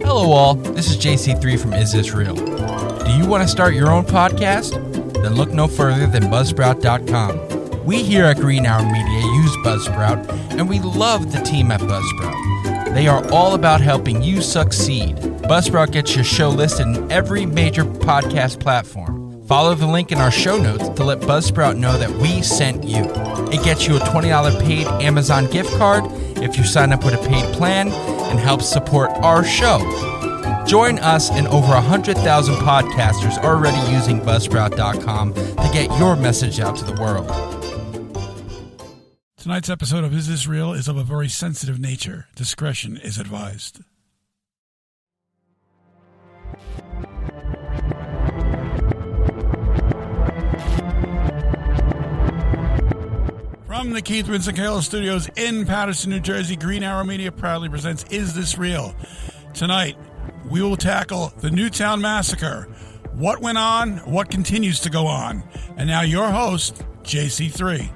Hello all, this is JC3 from Is This Real? Do you want to start your own podcast? Then look no further than Buzzsprout.com. We here at Green Hour Media use Buzzsprout, and we love the team at Buzzsprout. They are all about helping you succeed. Buzzsprout gets your show listed in every major podcast platform. Follow the link in our show notes to let Buzzsprout know that we sent you. It gets you a $20 paid Amazon gift card if you sign up with a paid plan and helps support our show. Join us and over 100,000 podcasters already using Buzzsprout.com to get your message out to the world. Tonight's episode of Is This Real is of a very sensitive nature. Discretion is advised. From the Keith Winston-Kayla Studios in Paterson, New Jersey, Green Arrow Media proudly presents Is This Real? Tonight, we will tackle the Newtown Massacre. What went on, what continues to go on. And now your host, JC3.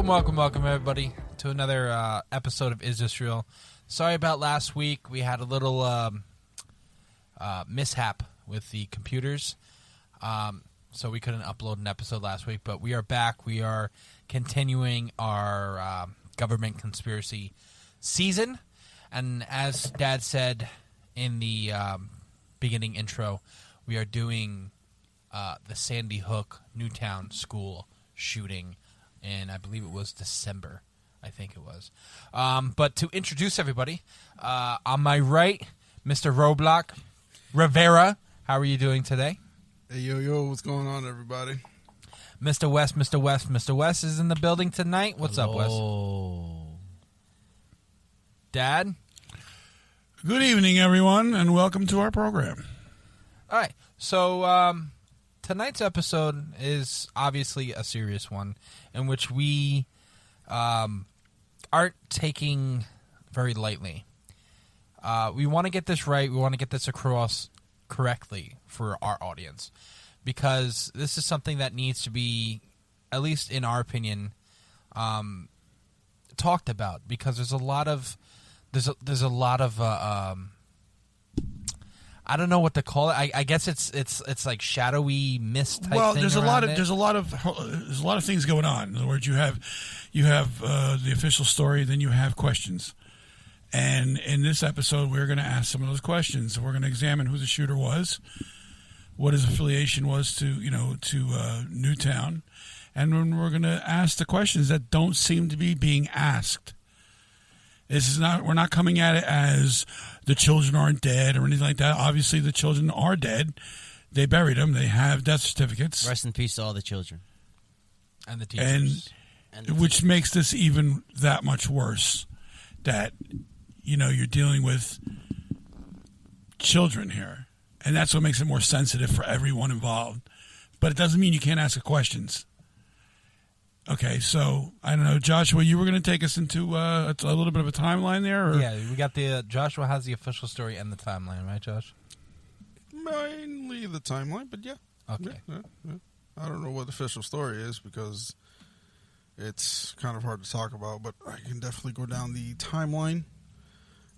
Welcome, everybody, to another episode of Is This Real? Sorry about last week. We had a little mishap with the computers, so we couldn't upload an episode last week, but we are back. We are continuing our government conspiracy season, and as Dad said in the beginning intro, we are doing the Sandy Hook Newtown school shooting, and I believe it was December. I think it was. But to introduce everybody, on my right, Mr. Roblox Rivera. How are you doing today? Hey, yo, what's going on, everybody? Mr. West is in the building tonight. What's up, Wes? Dad? Good evening, everyone, and welcome to our program. All right, so tonight's episode is obviously a serious one in which we aren't taking very lightly. We want to get this right. We want to get this across correctly for our audience, because this is something that needs to be, at least in our opinion, talked about, because there's a lot of I don't know what to call it. I guess it's like shadowy mist type thing. There's a lot of things going on. In other words, you have the official story, then you have questions. And in this episode, we're going to ask some of those questions. We're going to examine who the shooter was, what his affiliation was to Newtown, and then we're going to ask the questions that don't seem to be being asked. We're not coming at it as the children aren't dead or anything like that. Obviously, the children are dead. They buried them. They have death certificates. Rest in peace to all the children. And the teachers. Which makes this even that much worse, that you're dealing with children here. And that's what makes it more sensitive for everyone involved. But it doesn't mean you can't ask the questions. Okay, so, I don't know, Joshua, you were going to take us into a little bit of a timeline there? Or? Yeah, we got Joshua has the official story and the timeline, right, Josh? Mainly the timeline, but yeah. Okay. Yeah. I don't know what the official story is, because it's kind of hard to talk about, but I can definitely go down the timeline.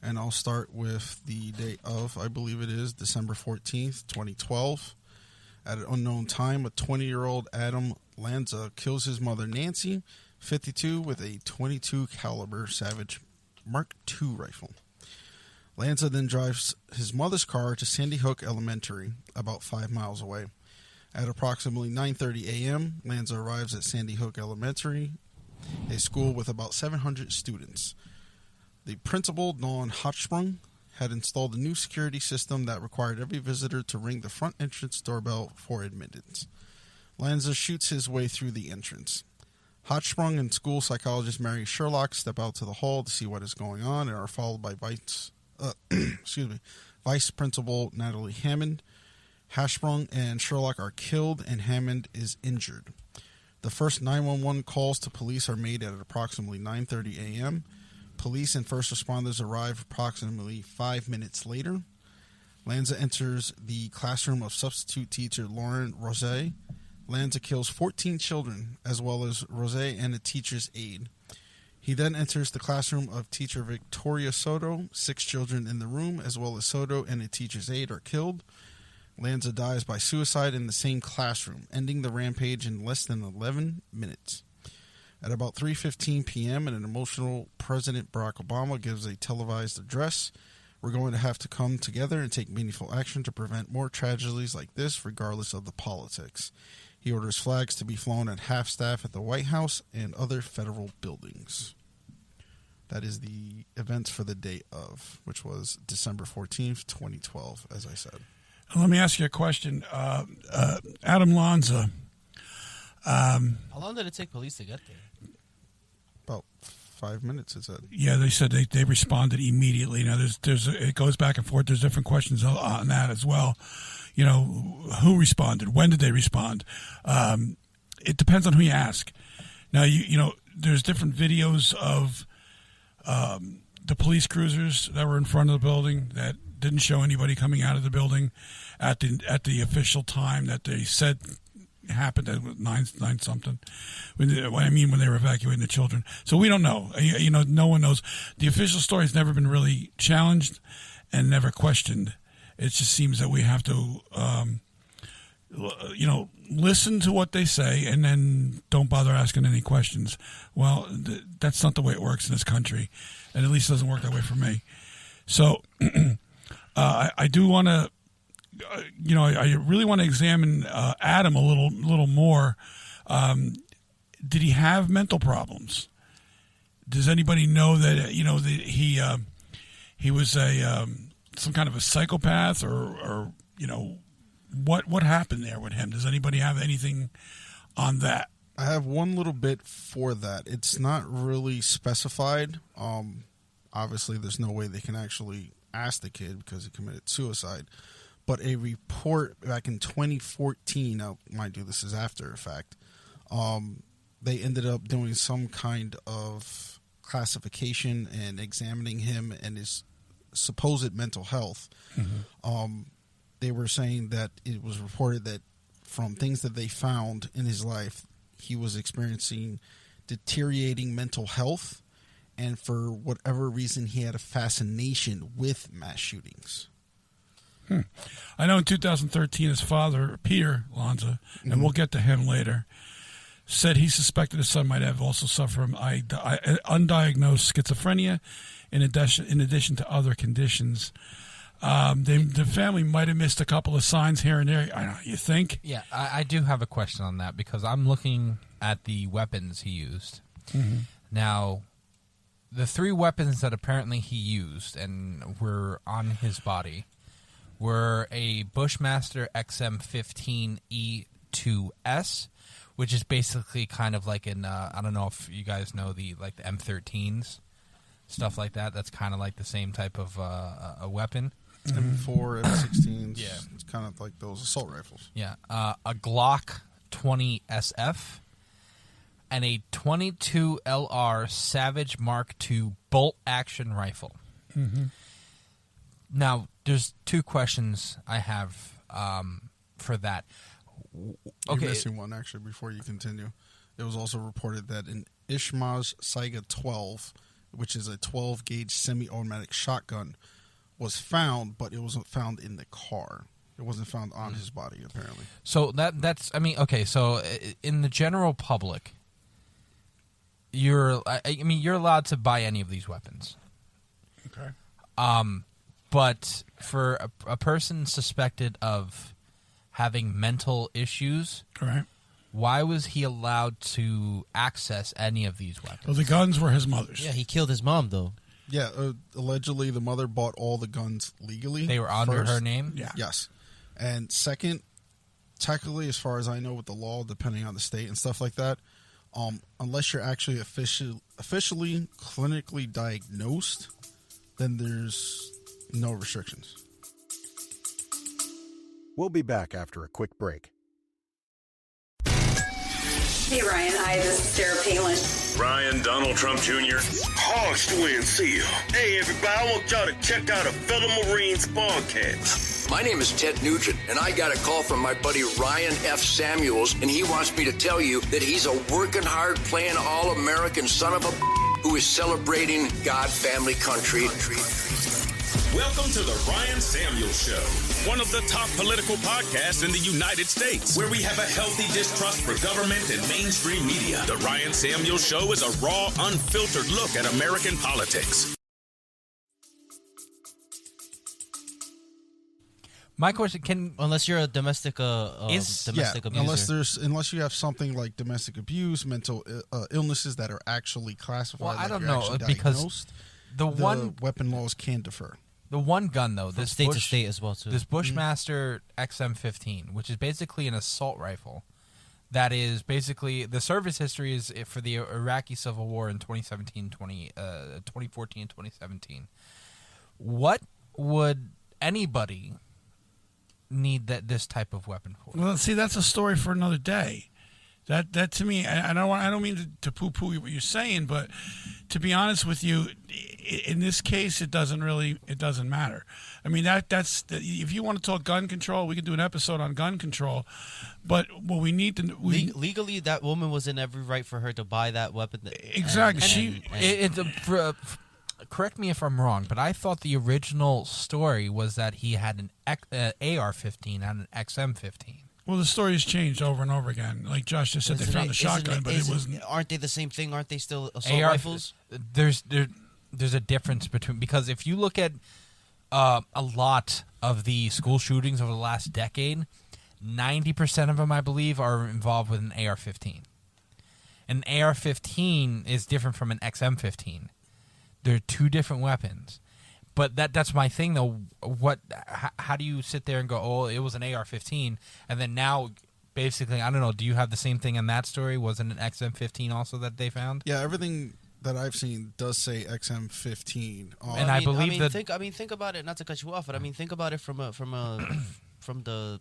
And I'll start with the date of, I believe it is, December 14th, 2012. At an unknown time, a 20-year-old Adam Lanza kills his mother, Nancy, 52, with a .22 caliber Savage Mark II rifle. Lanza then drives his mother's car to Sandy Hook Elementary, about 5 miles away. At approximately 9:30 a.m., Lanza arrives at Sandy Hook Elementary, a school with about 700 students. The principal, Dawn Hochsprung, had installed a new security system that required every visitor to ring the front entrance doorbell for admittance. Lanza shoots his way through the entrance. Hochsprung and school psychologist Mary Sherlock step out to the hall to see what is going on and are followed by Vice Principal Natalie Hammond. Hochsprung and Sherlock are killed and Hammond is injured. The first 911 calls to police are made at approximately 9:30 a.m. Police and first responders arrive approximately 5 minutes later. Lanza enters the classroom of substitute teacher Lauren Rosé, Lanza kills 14 children, as well as Rose and a teacher's aide. He then enters the classroom of teacher Victoria Soto. 6 children in the room, as well as Soto and a teacher's aide, are killed. Lanza dies by suicide in the same classroom, ending the rampage in less than 11 minutes. At about 3:15 p.m., an emotional President Barack Obama gives a televised address. We're going to have to come together and take meaningful action to prevent more tragedies like this, regardless of the politics. He orders flags to be flown at half-staff at the White House and other federal buildings. That is the events for the day of, which was December 14th, 2012, as I said. Let me ask you a question. Adam Lanza. How long did it take police to get there? About 5 minutes, it said. Yeah, they said they responded immediately. Now, it goes back and forth. There's different questions on that as well. You know, who responded? When did they respond? It depends on who you ask. Now, you know, there's different videos of the police cruisers that were in front of the building that didn't show anybody coming out of the building at the official time that they said happened at 9 something. When they were evacuating the children. So we don't know. You know, no one knows. The official story has never been really challenged and never questioned. It just seems that we have to, you know, listen to what they say and then don't bother asking any questions. Well, that's not the way it works in this country, and at least it doesn't work that way for me. So I do want to. You know, I really want to examine Adam a little more. Did he have mental problems? Does anybody know that that he was some kind of a psychopath or you know what happened there with him? Does anybody have anything on that? I have one little bit for that. It's not really specified. Obviously, there's no way they can actually ask the kid because he committed suicide. But a report back in 2014, now mind you, this is after the fact, they ended up doing some kind of classification and examining him and his supposed mental health. Mm-hmm. They were saying that it was reported that from things that they found in his life, he was experiencing deteriorating mental health, and for whatever reason, he had a fascination with mass shootings. I know in 2013, his father, Peter Lanza, and we'll get to him later, said he suspected his son might have also suffered from undiagnosed schizophrenia in addition to other conditions. The family might have missed a couple of signs here and there. I don't know, you think? Yeah, I do have a question on that because I'm looking at the weapons he used. Mm-hmm. Now, the 3 weapons that apparently he used and were on his body were a Bushmaster XM15E2S, which is basically kind of like an I don't know if you guys know the M13s, stuff like that. That's kind of like the same type of a weapon. M4, M16s. Yeah, it's kind of like those assault rifles. Yeah, a Glock 20 SF and a 22 LR Savage Mark II bolt action rifle. Mm-hmm. Now, there's 2 questions I have for that. Okay. You're missing one, actually, before you continue. It was also reported that an Ishmael's Saiga 12, which is a 12-gauge semi-automatic shotgun, was found, but it wasn't found in the car. It wasn't found on his body, apparently. So that's, I mean, okay, so in the general public, you're allowed to buy any of these weapons. Okay. But for a person suspected of having mental issues, right, why was he allowed to access any of these weapons? Well, the guns were his mother's. Yeah, he killed his mom, though. Yeah, allegedly the mother bought all the guns legally. They were under her name? Yeah. Yes. And second, technically, as far as I know with the law, depending on the state and stuff like that, unless you're actually officially clinically diagnosed, then there's no restrictions. We'll be back after a quick break. Hey, Ryan. Hi, this is Sarah Palin. Ryan, Donald Trump Jr. Harsh to seal. Hey, everybody, I want y'all to check out a fellow Marines podcast. My name is Ted Nugent, and I got a call from my buddy Ryan F. Samuels, and he wants me to tell you that he's a working hard, playing all-American son of a who is celebrating God, family, country. Welcome to the Ryan Samuels Show, one of the top political podcasts in the United States, where we have a healthy distrust for government and mainstream media. The Ryan Samuels Show is a raw, unfiltered look at American politics. My question can unless you're a domestic abuser. Unless you have something like domestic abuse, mental illnesses that are actually classified. Well, I like don't you're know actually because diagnosed, the one weapon laws can defer. The one gun though, From this state to state as well too. This Bushmaster XM15, which is basically an assault rifle, that is basically the service history is for the Iraqi Civil War in 2014 and 2017. What would anybody need this type of weapon for? Well, see, that's a story for another day. That to me, I don't mean to poo-poo what you're saying, but to be honest with you, in this case, it doesn't matter. I mean, that's if you want to talk gun control, we can do an episode on gun control. But what we need to legally, that woman was in every right for her to buy that weapon. Exactly. Correct me if I'm wrong, but I thought the original story was that he had an AR-15 and an XM-15. Well, the story has changed over and over again. Like Josh just said, they found the shotgun, but it wasn't. Aren't they the same thing? Aren't they still assault rifles? There's a difference between, because if you look at a lot of the school shootings over the last decade, 90% of them, I believe, are involved with an AR-15. An AR-15 is different from an XM-15. They're two different weapons. But that's my thing, though. How do you sit there and go, oh, it was an AR-15, and then now, basically, I don't know, do you have the same thing in that story? Was it an XM-15 also that they found? Yeah, everything that I've seen does say XM-15. And I believe that... Think about it, not to cut you off, but I mean, think about it from the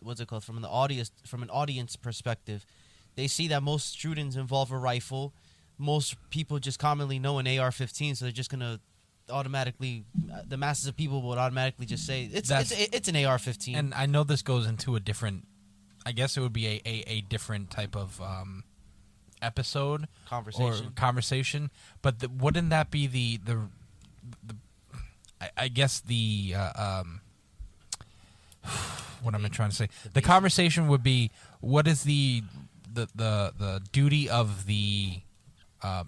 what's it called? From an audience perspective. They see that most shootings involve a rifle. Most people just commonly know an AR-15, so they're just gonna automatically, the masses of people would automatically just say it's an AR-15. And I know this goes into a different, I guess it would be a different type of episode conversation. But wouldn't that be the I guess the what am I trying to say? The conversation would be, what is the duty of the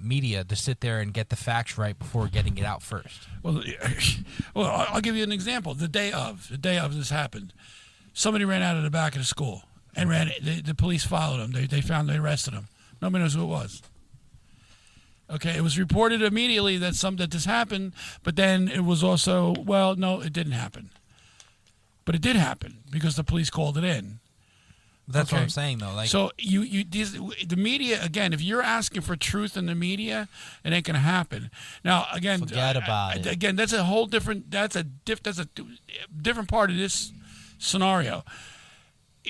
media to sit there and get the facts right before getting it out first? Well, I'll give you an example. The day of this happened, somebody ran out of the back of the school and the police followed him. They arrested him. Nobody knows who it was. Okay, it was reported immediately that this happened, but then it was also, well, no, it didn't happen. But it did happen because the police called it in. That's what I'm saying, though. Like, so the media, again, if you're asking for truth in the media, it ain't going to happen. Now, again, forget about it. Again, that's a whole different. That's a different part of this scenario.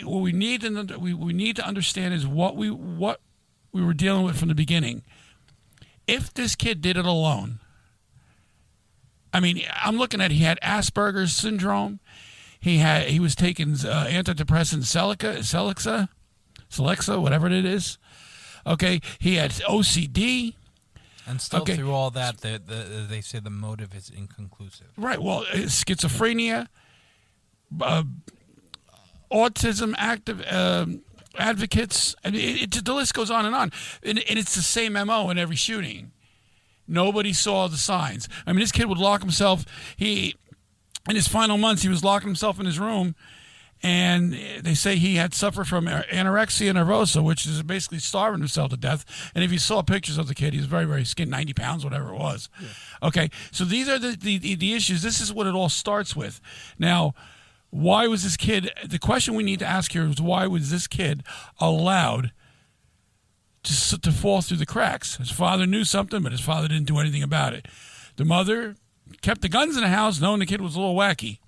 What we need to understand is what we were dealing with from the beginning. If this kid did it alone, I mean, I'm looking at, he had Asperger's syndrome. He was taking antidepressant Celexa, whatever it is. Okay, he had OCD. And still through all that, they say the motive is inconclusive. Right. Well, schizophrenia, autism advocates. I mean, the list goes on, and it's the same MO in every shooting. Nobody saw the signs. I mean, this kid would lock himself. In his final months, he was locking himself in his room, and they say he had suffered from anorexia nervosa, which is basically starving himself to death. And if you saw pictures of the kid, he was very, very skinny, 90 pounds, whatever it was. Yeah. Okay, so these are the issues. This is what it all starts with. Now, why was this kid, the question we need to ask here is, why was this kid allowed to fall through the cracks? His father knew something, but his father didn't do anything about it. The mother kept the guns in the house, knowing the kid was a little wacky.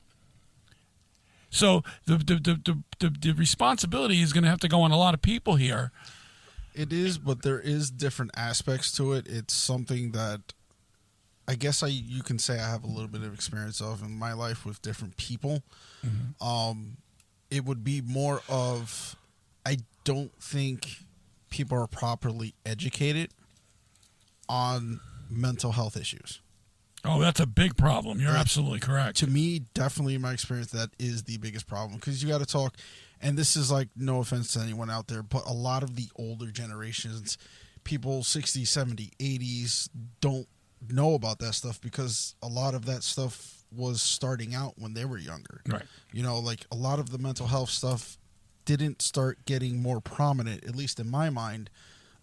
So the responsibility is going to have to go on a lot of people here. It is, but there is different aspects to it. It's something that I guess you can say I have a little bit of experience of in my life with different people. It would be more of, I don't think people are properly educated on mental health issues. Oh, that's a big problem. You're absolutely correct. To me, definitely in my experience, that is the biggest problem, because you got to talk, and this is like no offense to anyone out there, but a lot of the older generations, people 60s, 70s, 80s, don't know about that stuff because a lot of that stuff was starting out when they were younger. Right. You know, like a lot of the mental health stuff didn't start getting more prominent, at least in my mind,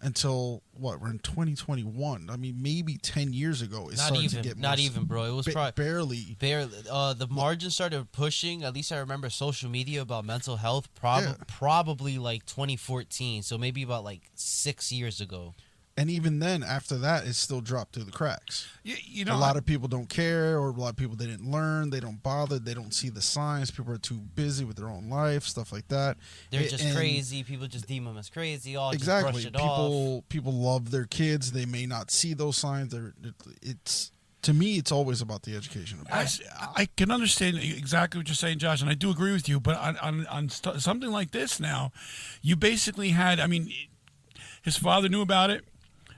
until we're in 2021. I mean, maybe 10 years ago it started to get more. Not even, bro. It was barely. The margin started pushing. At least I remember social media about mental health. Probably like 2014. So maybe about like 6 years ago. And even then, after that, it still dropped through the cracks. You know, a lot of people don't care, or a lot of people didn't learn. They don't bother. They don't see the signs. People are too busy with their own life, stuff like that. They're just crazy. People just deem them as crazy. Exactly. Just brush it off. People love their kids. They may not see those signs. To me, it's always about the education. I can understand exactly what you're saying, Josh, and I do agree with you. But on something like this now, you basically had, I mean, his father knew about it.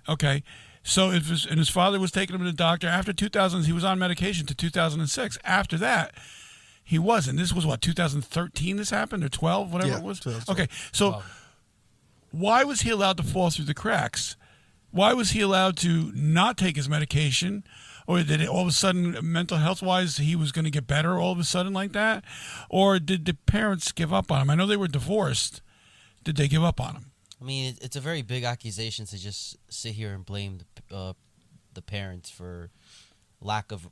Okay, so and his father was taking him to the doctor. After 2000, he was on medication to 2006. After that, he wasn't. This was, 2013 this happened, or 12, whatever it was? Okay, so why was he allowed to fall through the cracks? Why was he allowed to not take his medication? Or did it all of a sudden, mental health-wise, he was going to get better all of a sudden like that? Or did the parents give up on him? I know they were divorced. Did they give up on him? I mean, it's a very big accusation to just sit here and blame the parents for lack of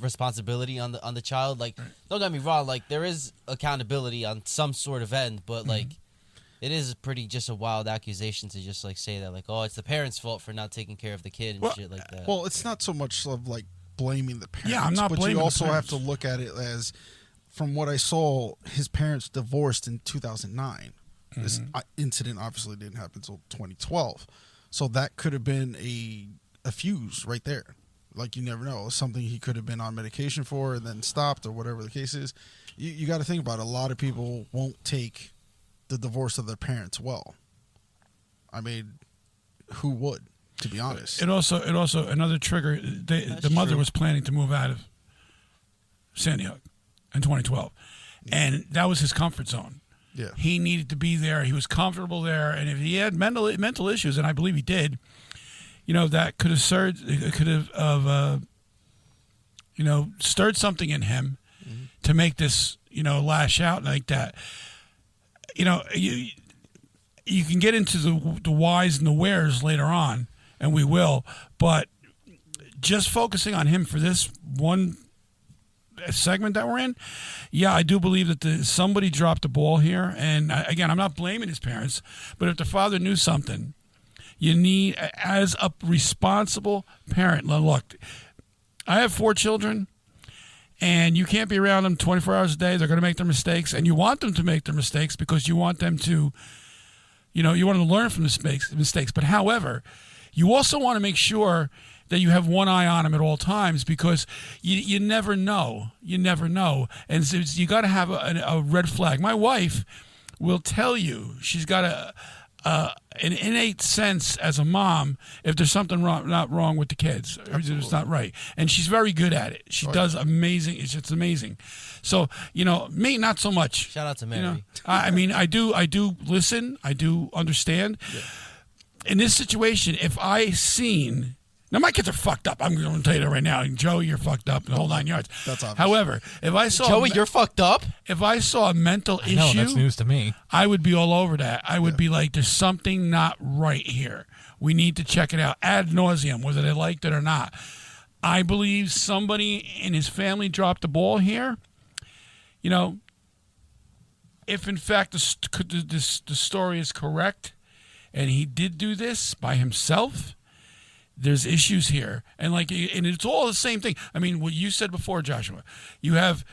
responsibility on the child. Like, don't get me wrong. Like, there is accountability on some sort of end, but like, it is pretty just a wild accusation to just like say that, like, oh, it's the parents' fault for not taking care of the kid and shit like that. Well, it's not so much of like blaming the parents. Yeah, I'm not blaming the parents. But you also have to look at it as, from what I saw, his parents divorced in 2009. This incident obviously didn't happen until 2012. So that could have been a fuse right there. Like, you never know. Something he could have been on medication for and then stopped, or whatever the case is. You got to think about it. A lot of people won't take the divorce of their parents well. I mean, who would, to be honest? It also another trigger. The mother was planning to move out of Sandy Hook in 2012. And that was his comfort zone. Yeah. He needed to be there. He was comfortable there, and if he had mental issues, and I believe he did, that could have stirred something in him to make this, lash out like that. You can get into the whys and the wheres later on, and we will, but just focusing on him for this one segment that we're in, I do believe that somebody dropped the ball here. And again, I'm not blaming his parents, but if the father knew something, you need, as a responsible parent, look, I have 4 children, and you can't be around them 24 hours a day. They're going to make their mistakes, and you want them to make their mistakes because you want them to, you want them to learn from the mistakes. But however, you also want to make sure that you have one eye on him at all times, because you never know. You never know. And so you got to have a red flag. My wife will tell you, she's got an innate sense as a mom if there's something not wrong with the kids, or it's not right. And she's very good at it. She does amazing. It's amazing. So, me, not so much. Shout out to Mary. I mean, I do listen. I do understand. Yeah. In this situation, if I seen... Now, my kids are fucked up. I'm going to tell you that right now. And Joey, you're fucked up in the whole 9 yards. That's obvious. However, if I saw... Joey, you're fucked up? If I saw a mental issue... No, that's news to me. I would be all over that. I would be like, there's something not right here. We need to check it out ad nauseum, whether they liked it or not. I believe somebody in his family dropped the ball here. If in fact the story is correct, and he did do this by himself... There's issues here, and it's all the same thing. I mean, what you said before, Joshua, you have,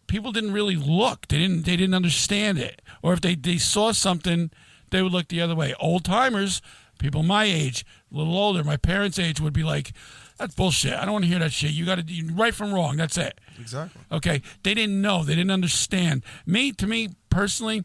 people didn't really look. They didn't understand it, or if they saw something, they would look the other way. Old timers, People my age, a little older, my parents' age, would be like, that's bullshit. I don't want to hear that shit. You got to right from wrong. That's it. Exactly. Okay. They didn't know. They didn't understand. To me personally,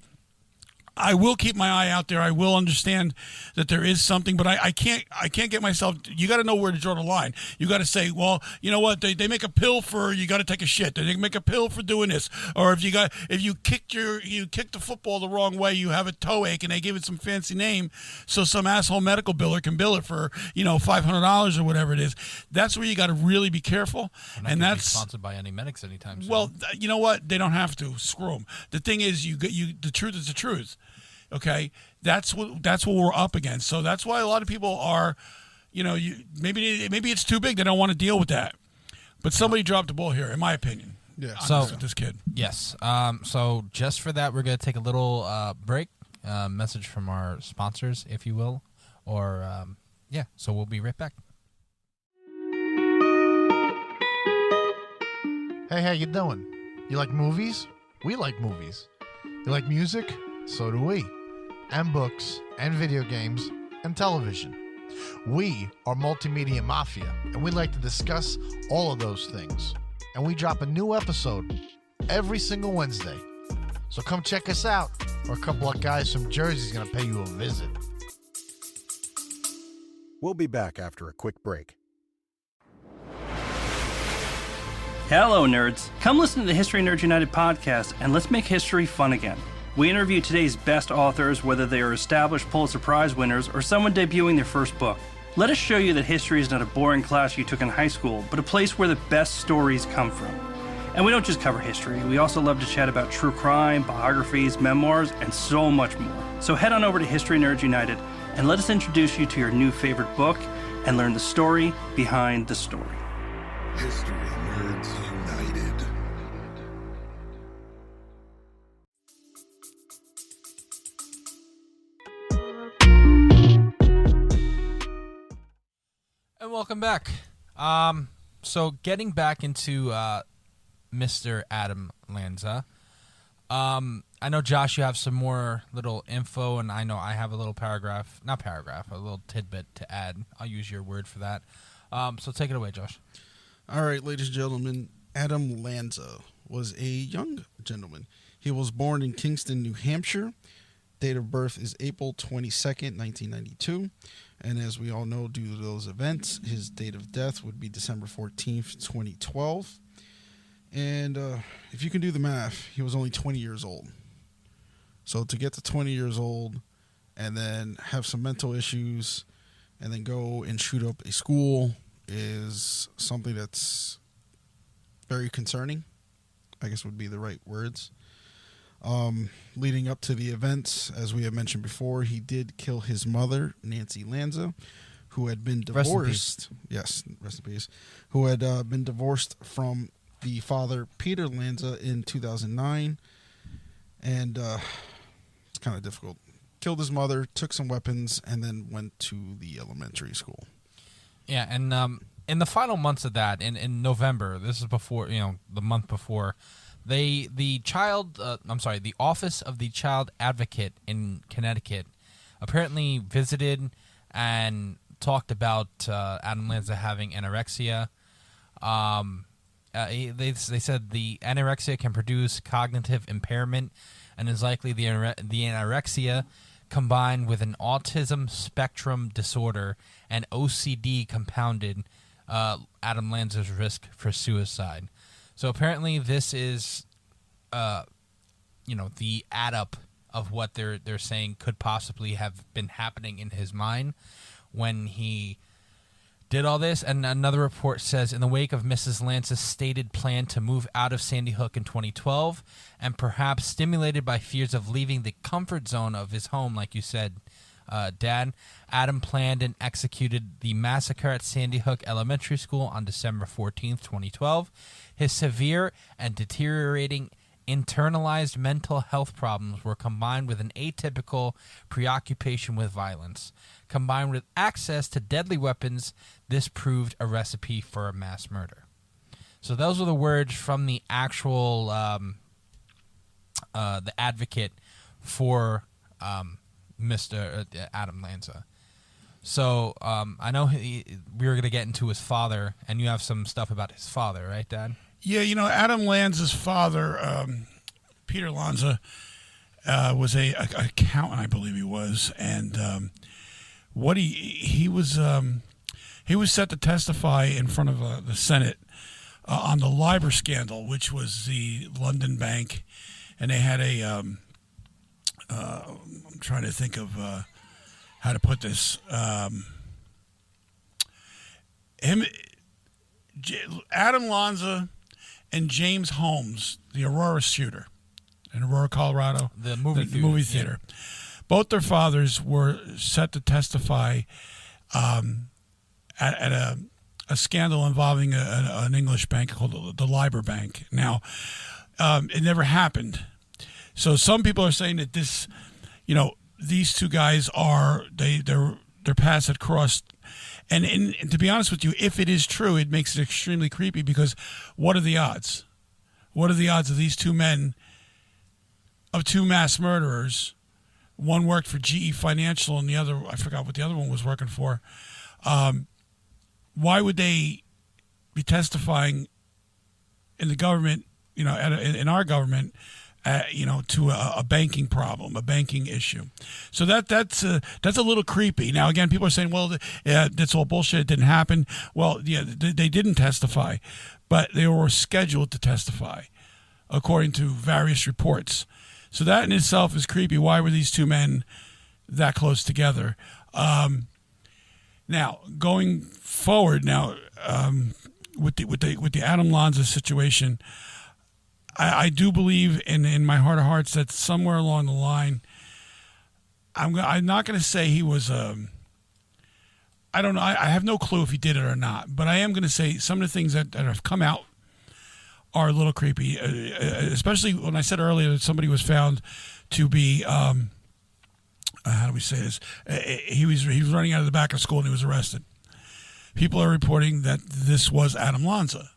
I will keep my eye out there. I will understand that there is something, but I can't get myself. You got to know where to draw the line. You got to say, well, you know what? They make a pill for you got to take a shit. They make a pill for doing this, or if you kicked the football the wrong way, you have a toe ache, and they give it some fancy name, so some asshole medical biller can bill it for $500 or whatever it is. That's where you got to really be careful, and that's sponsored by any medics anytime soon. Well, you know what? They don't have to. Screw them. The thing is, the truth is the truth. Okay, that's what we're up against. So that's why a lot of people are, maybe it's too big. They don't want to deal with that. But somebody dropped the ball here, in my opinion. Yeah. So with this kid. Yes. So just for that, we're going to take a little break. Message from our sponsors, if you will, or So we'll be right back. Hey, how you doing? You like movies? We like movies. You like music? So do we. And books, and video games, and television. We are Multimedia Mafia, and we like to discuss all of those things. And we drop a new episode every single Wednesday. So come check us out, or a couple of guys from Jersey is going to pay you a visit. We'll be back after a quick break. Hello, nerds. Come listen to the History Nerds United podcast, and let's make history fun again. We interview today's best authors, whether they are established Pulitzer Prize winners or someone debuting their first book. Let us show you that history is not a boring class you took in high school, but a place where the best stories come from. And we don't just cover history, we also love to chat about true crime, biographies, memoirs, and so much more. So head on over to History Nerds United and let us introduce you to your new favorite book and learn the story behind the story. History Nerds United. And welcome back. So getting back into Mr. Adam Lanza. I know, Josh, you have some more little info, and I know I have a little a little tidbit to add. I'll use your word for that. So take it away, Josh. All right, ladies and gentlemen, Adam Lanza was a young gentleman. He was born in Kingston, New Hampshire. Date of birth is April 22nd, 1992. And as we all know, due to those events, his date of death would be December 14th, 2012. And if you can do the math, he was only 20 years old. So to get to 20 years old and then have some mental issues and then go and shoot up a school is something that's very concerning, I guess would be the right words. Leading up to the events, as we have mentioned before, he did kill his mother, Nancy Lanza, who had been divorced. Yes, rest in peace. Who had been divorced from the father, Peter Lanza, in 2009. And it's kind of difficult. Killed his mother, took some weapons, and then went to the elementary school. Yeah, and in the final months of that, in November, this is before, the month before, the Office of the Child Advocate in Connecticut apparently visited and talked about Adam Lanza having anorexia. They said the anorexia can produce cognitive impairment and is likely the anorexia combined with an autism spectrum disorder and OCD compounded Adam Lanza's risk for suicide. So apparently this is, the add up of what they're saying could possibly have been happening in his mind when he did all this. And another report says, in the wake of Mrs. Lanza's stated plan to move out of Sandy Hook in 2012, and perhaps stimulated by fears of leaving the comfort zone of his home, like you said, Dad, Adam planned and executed the massacre at Sandy Hook Elementary School on December 14th, 2012. His severe and deteriorating internalized mental health problems were combined with an atypical preoccupation with violence. Combined with access to deadly weapons, this proved a recipe for a mass murder. So those are the words from the actual the advocate for Mr. Adam Lanza. So I know we were going to get into his father, and you have some stuff about his father, right, Dad? Yeah, Adam Lanza's father, Peter Lanza, was a accountant, I believe he was, and what he was set to testify in front of the Senate on the LIBOR scandal, which was the London bank, and they had I'm trying to think of how to put this. Adam Lanza and James Holmes, the Aurora shooter in Aurora, Colorado, the movie theater. Yeah. Both their fathers were set to testify at a scandal involving an English bank called the LIBOR Bank. Now, it never happened. So some people are saying that this, these two guys are their paths had crossed. And to be honest with you, if it is true, it makes it extremely creepy because what are the odds? What are the odds of these two men, of two mass murderers? One worked for GE Financial and the other, I forgot what the other one was working for. Why would they be testifying in the government, in our government, to a banking problem, a banking issue? So that's a little creepy. Now, again, people are saying, well, that's all bullshit. It didn't happen. Well, yeah, they didn't testify, but they were scheduled to testify, according to various reports. So that in itself is creepy. Why were these two men that close together? Now, going forward, with the Adam Lanza situation, I do believe in my heart of hearts that somewhere along the line, I'm not going to say he was I don't know. I have no clue if he did it or not, but I am going to say some of the things that have come out are a little creepy, especially when I said earlier that somebody was found to be, how do we say this? He was running out of the back of school and he was arrested. People are reporting that this was Adam Lanza,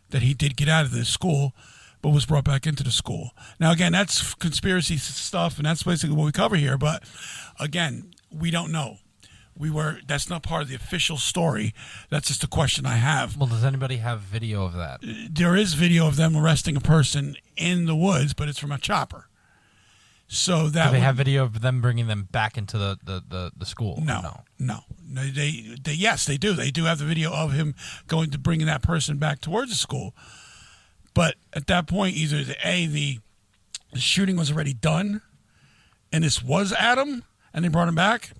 that he did get out of this school, but was brought back into the school. Now, again, that's conspiracy stuff, and that's basically what we cover here. But again, we don't know. That's not part of the official story. That's just a question I have. Well, does anybody have video of that? There is video of them arresting a person in the woods, but it's from a chopper. So that do they have video of them bringing them back into the school? No. Yes, they do. They do have the video of him going to bringing that person back towards the school. But at that point, either the shooting was already done, and this was Adam, and they brought him back.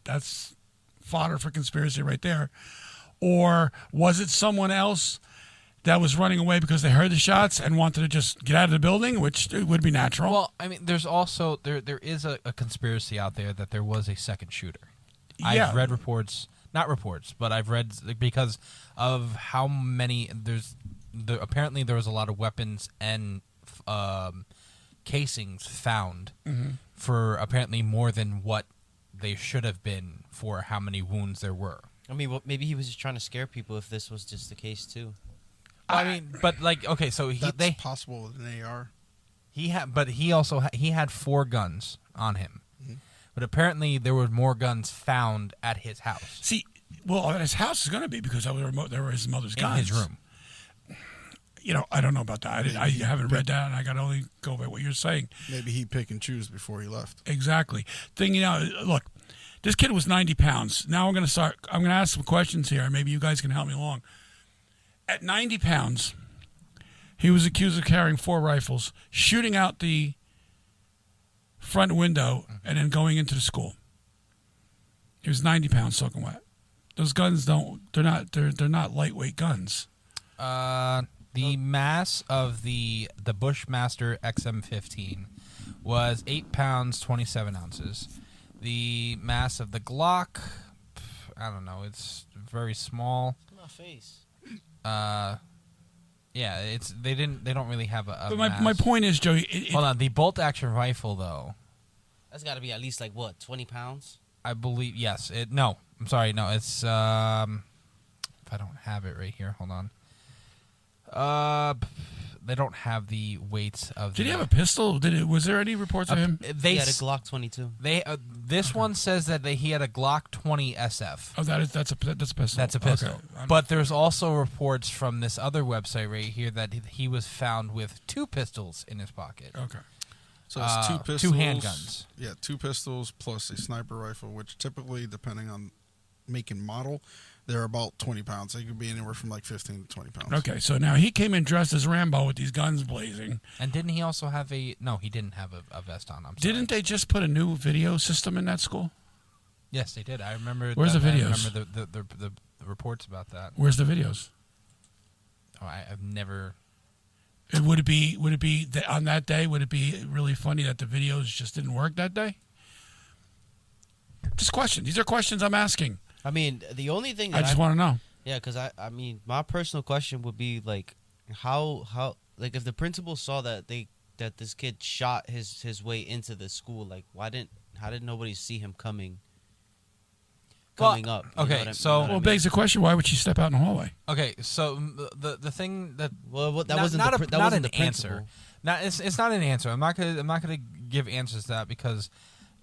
That's fodder for conspiracy right there. Or was it someone else that was running away because they heard the shots and wanted to just get out of the building, which would be natural? Well, I mean, there's also there is a conspiracy out there that there was a second shooter. Yeah. I've read reports, not reports, but I've read because of how many apparently there was a lot of weapons and casings found for apparently more than what they should have been for how many wounds there were. I mean, well, maybe he was just trying to scare people if this was just the case too. I mean, but okay, so that's possible with an AR. He had 4 guns on him, but apparently there were more guns found at his house. See, well, at his house is going to be because there were his mother's guns in his room. I don't know about that. I haven't read that, and I got to only go by what you're saying. Maybe he pick and choose before he left. Exactly. Look, this kid was 90 pounds. Now I'm going to ask some questions here. Maybe you guys can help me along. At 90 pounds, he was accused of carrying 4 rifles, shooting out the front window, and then going into the school. He was 90 pounds soaking wet. Those guns they're not lightweight guns. The mass of the Bushmaster XM15 was 8 pounds 27 ounces. The mass of the Glock, I don't know, it's very small. My face. Yeah, they don't really have a But mass. my point is, Joey. Hold on, the bolt action rifle though. That's got to be at least 20 pounds. I believe yes. No, I'm sorry, no. It's if I don't have it right here, hold on. have the weights of. Did he have a pistol? Was there any reports of him? He had a Glock 22. This one says that he had a Glock 20 SF. Oh, that's a pistol. That's a pistol. Okay. But there's also reports from this other website right here that he was found with 2 pistols in his pocket. Okay. So it's 2 pistols. 2 handguns. Yeah, 2 pistols plus a sniper rifle, which typically, depending on make and model, they're about 20 pounds. They could be anywhere from like 15 to 20 pounds. Okay, so now he came in dressed as Rambo with these guns blazing. And didn't he also have No, he didn't have a vest on. I'm sorry. Didn't they just put a new video system in that school? Yes, they did. I remember. Where's the videos? I remember the reports about that. Where's the videos? Oh, I've never. Would it be that on that day? Would it be really funny that the videos just didn't work that day? Just questions. These are questions I'm asking. I mean, the only thing I just want to know. Yeah, because I mean, my personal question would be like, how like if the principal saw that this kid shot his way into the school, like how did nobody see him coming up? Okay, Begs the question: why would she step out in the hallway? Okay, so the thing that that wasn't the answer. It's not an answer. I'm not gonna give answers to that because,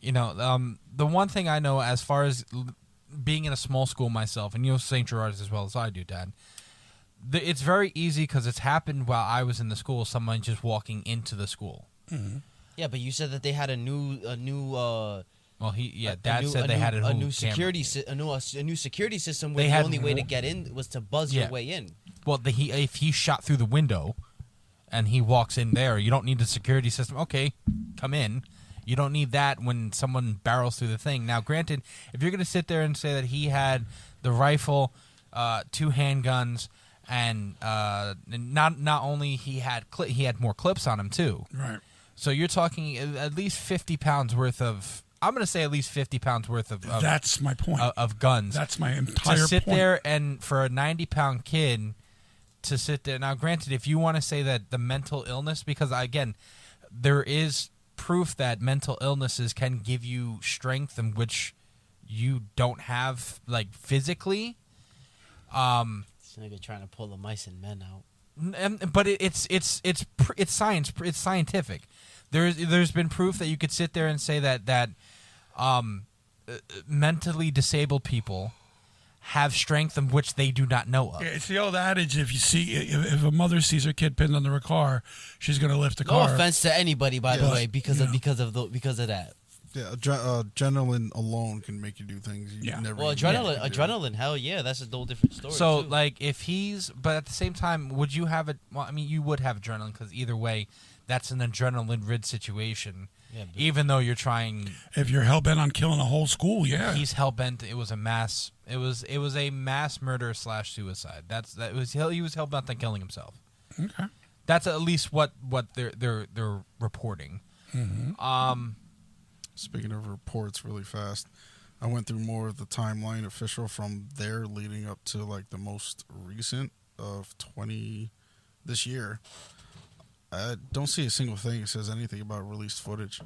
the one thing I know as far as being in a small school myself, and you know St. Gerard's as well as I do, Dad. It's very easy because it's happened while I was in the school. Someone just walking into the school. Mm-hmm. Yeah, but you said that they had a new. Well, Dad said they had a new security system. Where the only way to get in was to buzz your way in. Well, if he shot through the window, and he walks in there, you don't need the security system. Okay, come in. You don't need that when someone barrels through the thing. Now, granted, if you're going to sit there and say that he had the rifle, 2 handguns, and not only he had more clips on him too. Right. So you're talking at least 50 pounds worth of. I'm going to say at least 50 pounds worth of. That's my point. Of guns. That's my entire point. To sit there and for a 90-pound kid to sit there. Now, granted, if you want to say that the mental illness, because again, there is proof that mental illnesses can give you strength in which you don't have, like, physically. This nigga trying to pull the mice and men out. But it's science. It's scientific. There's been proof that you could sit there and say that mentally disabled people have strength in which they do not know of. Yeah, it's the old adage: if a mother sees her kid pinned under a car, she's going to lift the car. No offense to anybody, by the way, because of that. Yeah, adrenaline alone can make you do things you never. Well, adrenaline, hell yeah, that's a whole different story. So, too. like, but at the same time, would you have it? Well, I mean, you would have adrenaline because either way, that's an adrenaline-rid situation. Yeah, even though you're trying. If you're hell bent on killing a whole school, yeah, he's hell bent. It was a mass. It was a mass murder / suicide. He was hell bent on killing himself. Okay, that's at least what they're reporting. Mm-hmm. Speaking of reports, really fast, I went through more of the timeline official from there leading up to like the most recent of this year. I don't see a single thing that says anything about released footage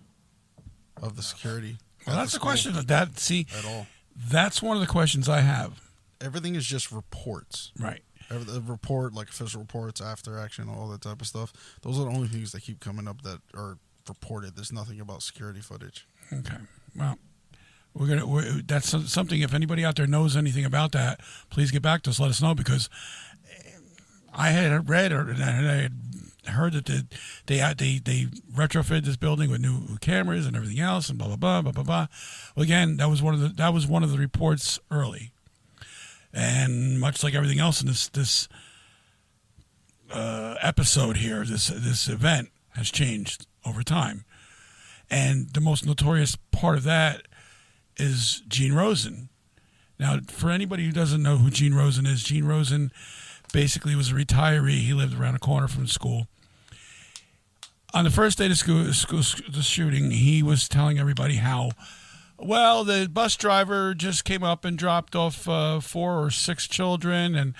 of the security. Well, that's the question. At all. That's one of the questions I have. Everything is just reports. Right. The report, like official reports, after action, all that type of stuff. Those are the only things that keep coming up that are reported. There's nothing about security footage. Okay. Well, that's something. If anybody out there knows anything about that, please get back to us. Let us know, because I had read and I had heard that they retrofitted this building with new cameras and everything else, and blah blah blah blah blah blah. Well, again, that was one of the reports early, and much like everything else in this episode here, this event has changed over time, and the most notorious part of that is Gene Rosen. Now, for anybody who doesn't know who Gene Rosen is, Gene Rosen basically was a retiree. He lived around the corner from the school. On the first day of the shooting, he was telling everybody how, well, the bus driver just came up and dropped off 4 or 6 children,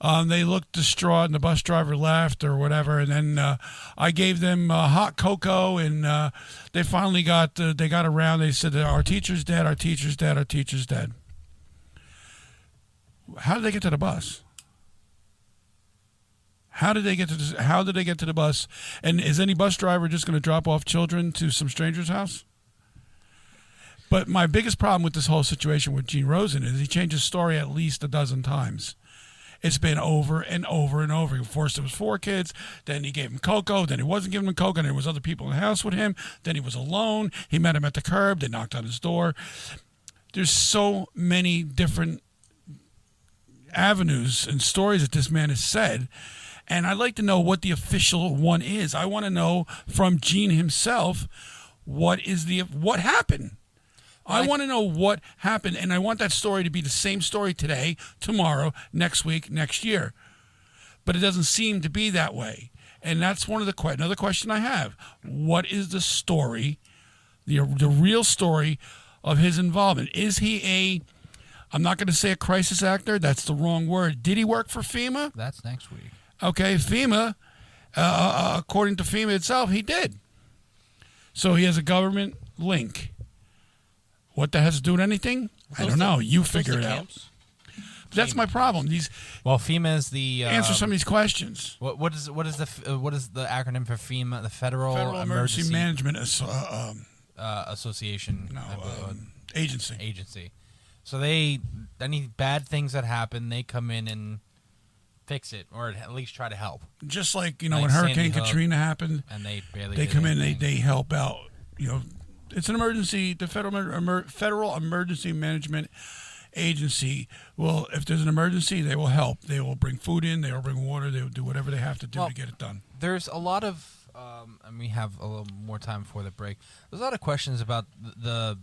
and they looked distraught, and the bus driver left or whatever. And then I gave them hot cocoa, and they finally got around. They said, our teacher's dead, our teacher's dead, our teacher's dead. How did they get to the bus? How did they get to the bus? And is any bus driver just going to drop off children to some stranger's house? But my biggest problem with this whole situation with Gene Rosen is he changed his story at least a dozen times. It's been over and over and over. First it was 4 kids, then he gave him cocoa, then he wasn't giving him cocoa, and there was other people in the house with him, then he was alone. He met him at the curb, they knocked on his door. There's so many different avenues and stories that this man has said, and I'd like to know what the official one is. I want to know from Gene himself what happened. I want to know what happened, and I want that story to be the same story today, tomorrow, next week, next year. But it doesn't seem to be that way, and that's one of another question I have. What is the story, the real story of his involvement? Is he I'm not going to say a crisis actor. That's the wrong word. Did he work for FEMA? That's next week. Okay, FEMA, according to FEMA itself, he did. So he has a government link. What that has to do with anything? I don't know. You figure it out. But that's my problem. FEMA is the answer some of these questions. What is the acronym for FEMA? The Federal Emergency Management Association. Agency. So any bad things that happen, they come in and fix it, or at least try to help. Just like when Hurricane Katrina happened, and they come in, they help out. It's an emergency. The Federal Emergency Management Agency will, if there's an emergency, they will help. They will bring food in. They will bring water. They will do whatever they have to do to get it done. There's a lot of, and we have a little more time before the break. There's a lot of questions about the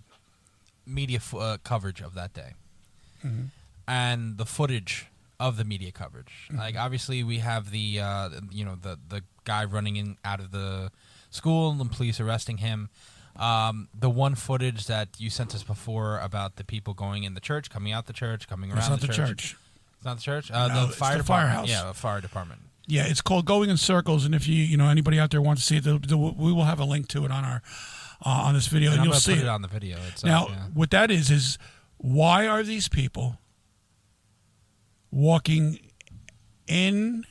media coverage of that day, and the footage of the media coverage. Like obviously, we have the guy running in out of the school and the police arresting him. The one footage that you sent us before about the people going in the church, coming out the church, coming around the church. It's not the church? No, the fire it's the department. firehouse. Yeah, the fire department. Yeah, it's called Going in Circles, and if anybody out there wants to see it, we will have a link to it on our on this video, and you'll see put it on the video. What that is why are these people walking in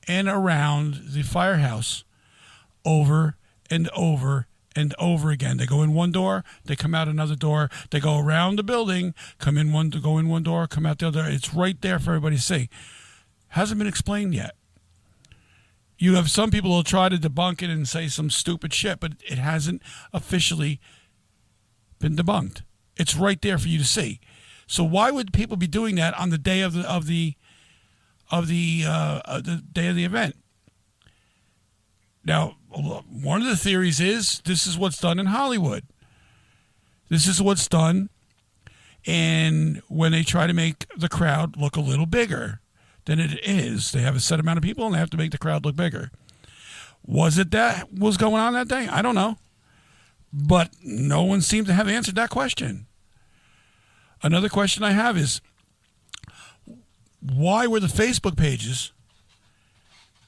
and around the firehouse over and over and over again? They go in one door, they come out another door, they go around the building, go in one door, come out the other. It's right there for everybody to see. Hasn't been explained yet. You have some people who will try to debunk it and say some stupid shit, but it hasn't officially been debunked. It's right there for you to see. So why would people be doing that on the day of the day of the event? Now, one of the theories is this is what's done in Hollywood. This is what's done, and when they try to make the crowd look a little bigger than it is, they have a set amount of people and they have to make the crowd look bigger. Was it that was going on that day? I don't know, but no one seems to have answered that question. Another question I have is, why were the Facebook pages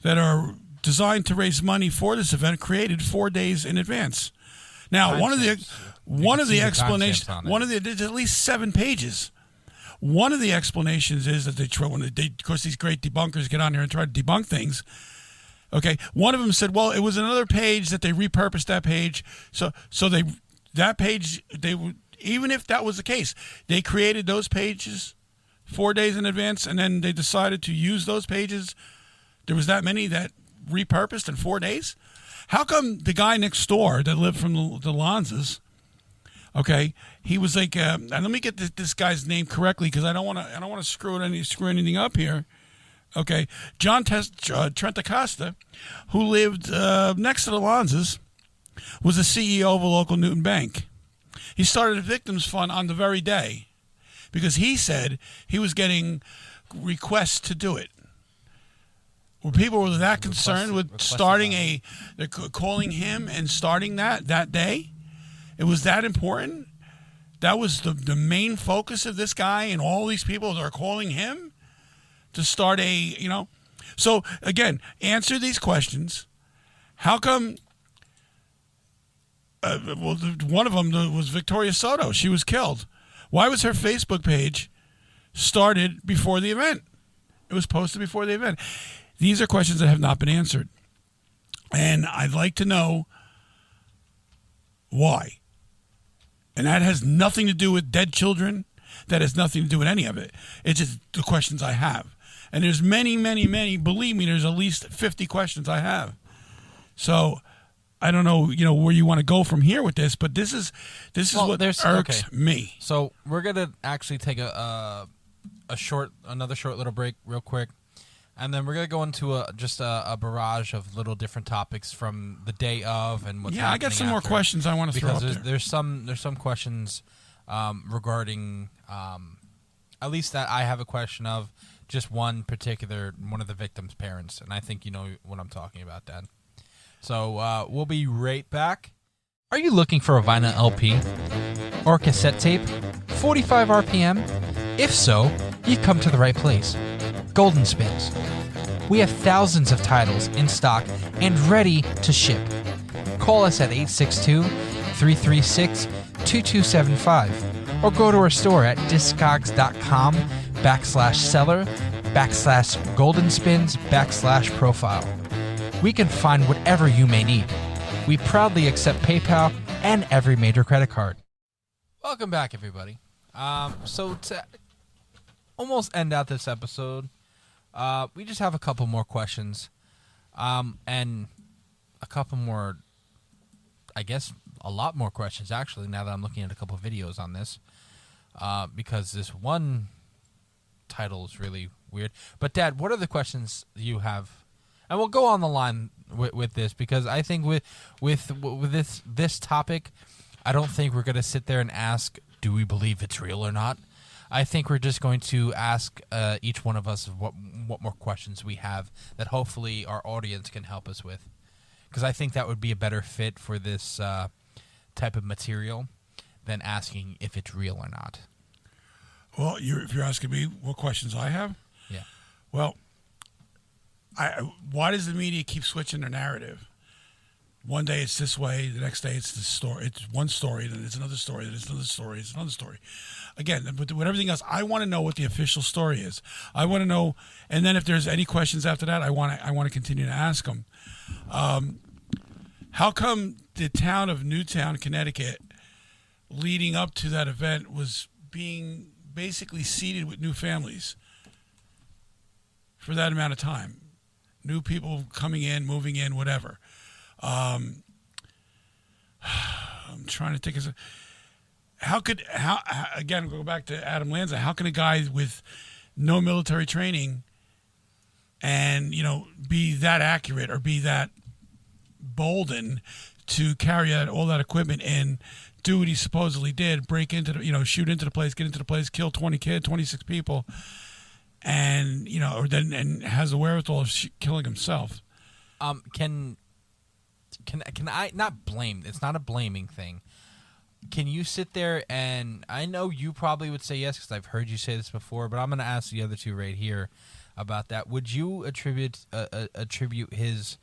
that are designed to raise money for this event created 4 days in advance? Now, one of the explanations, there's at least 7 pages. One of the explanations is that of course, these great debunkers get on there and try to debunk things. Okay, one of them said, well, it was another page that they repurposed that page. Even if that was the case, they created those pages 4 days in advance, and then they decided to use those pages. There was that many that repurposed in 4 days. How come the guy next door that lived from the Lanzas, okay, he was like, and let me get this guy's name correctly because I don't want to screw anything up here. Okay, John Trent Acosta, who lived next to the Lanzas, was the CEO of a local Newtown bank. He started a victims fund on the very day because he said he was getting requests to do it. Were people that concerned with starting they're calling him and starting that day? It was that important? That was the main focus of this guy and all these people that are calling him to start So, again, answer these questions. How come... one of them was Victoria Soto. She was killed. Why was her Facebook page started before the event? It was posted before the event. These are questions that have not been answered. And I'd like to know why. And that has nothing to do with dead children. That has nothing to do with any of it. It's just the questions I have. And there's many, many, many. Believe me, there's at least 50 questions I have. So I don't know, where you want to go from here with this, but this is what irks me. So we're gonna actually take another short little break, real quick, and then we're gonna go into a barrage of little different topics from the day of and what's happening. I got some more questions I want to throw up there. There's some questions regarding at least that I have a question of just one of the victim's parents, and I think you know what I'm talking about, Dad. So we'll be right back. Are you looking for a vinyl LP or a cassette tape? 45 RPM? If so, you've come to the right place. Golden Spins. We have thousands of titles in stock and ready to ship. Call us at 862-336-2275 or go to our store at discogs.com/seller/goldenspins/profile. We can find whatever you may need. We proudly accept PayPal and every major credit card. Welcome back, everybody. So to almost end out this episode, we just have a couple more questions, and a couple more, I guess a lot more questions, actually, now that I'm looking at a couple of videos on this, because this one title is really weird. But, Dad, what are the questions you have? And we'll go on the line with this, because I think with this topic, I don't think we're going to sit there and ask, do we believe it's real or not? I think we're just going to ask each one of us what more questions we have that hopefully our audience can help us with, because I think that would be a better fit for this type of material than asking if it's real or not. Well, if you're asking me what questions I have? Yeah. Well, why does the media keep switching their narrative? One day it's this way, the next day it's this story. It's one story, then it's another story, then it's another story, it's another story. Again, with everything else, I want to know what the official story is. I want to know, and then if there's any questions after that, I want to continue to ask them. How come the town of Newtown, Connecticut, leading up to that event, was being basically seeded with new families for that amount of time? New people coming in, moving in, whatever. I'm trying to think. How again, go back to Adam Lanza, how can a guy with no military training and, be that accurate or be that bolden to carry out all that equipment and do what he supposedly did, break into the, shoot into the place, get into the place, kill 26 people, and, and has the wherewithal of killing himself? Can I not blame? It's not a blaming thing. Can you sit there and I know you probably would say yes because I've heard you say this before, but I'm going to ask the other two right here about that. Would you attribute his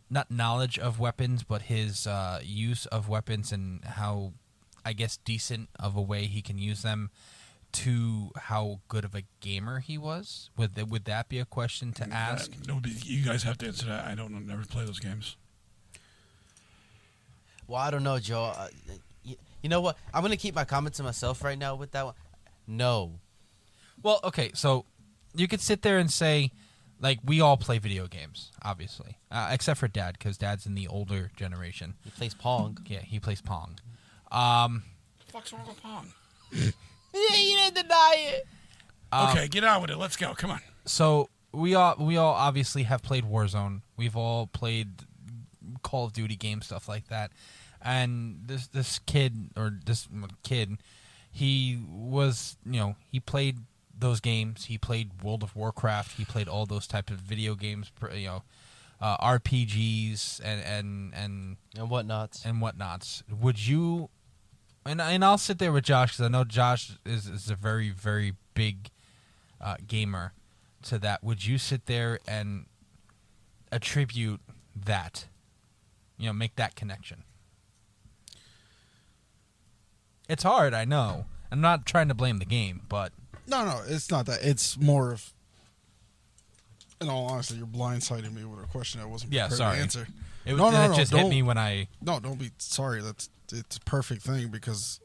not knowledge of weapons, but his use of weapons and how, I guess, decent of a way he can use them to how good of a gamer he was? Would that be a question to ask? You guys have to answer that. I don't know. Never play those games. Well, I don't know, Joe. You know what? I'm going to keep my comments to myself right now with that one. No. Well, okay, so you could sit there and say, like, we all play video games, obviously, except for Dad, because Dad's in the older generation. He plays Pong. Yeah, he plays Pong. What the fuck's wrong with Pong? Yeah, you didn't deny it. Okay, get on with it. Let's go. Come on. So we all obviously have played Warzone. We've all played Call of Duty games, stuff like that. And this kid, he was, he played those games. He played World of Warcraft. He played all those types of video games, RPGs and whatnots. Would you? And I'll sit there with Josh because I know Josh is a very, very big gamer to that. Would you sit there and attribute that? Make that connection. It's hard, I know. I'm not trying to blame the game, but... No, it's not that. It's more of... In all honesty, you're blindsiding me with a question I wasn't Yeah, prepared sorry. to answer. That just hit me when I... No, don't be sorry. It's a perfect thing because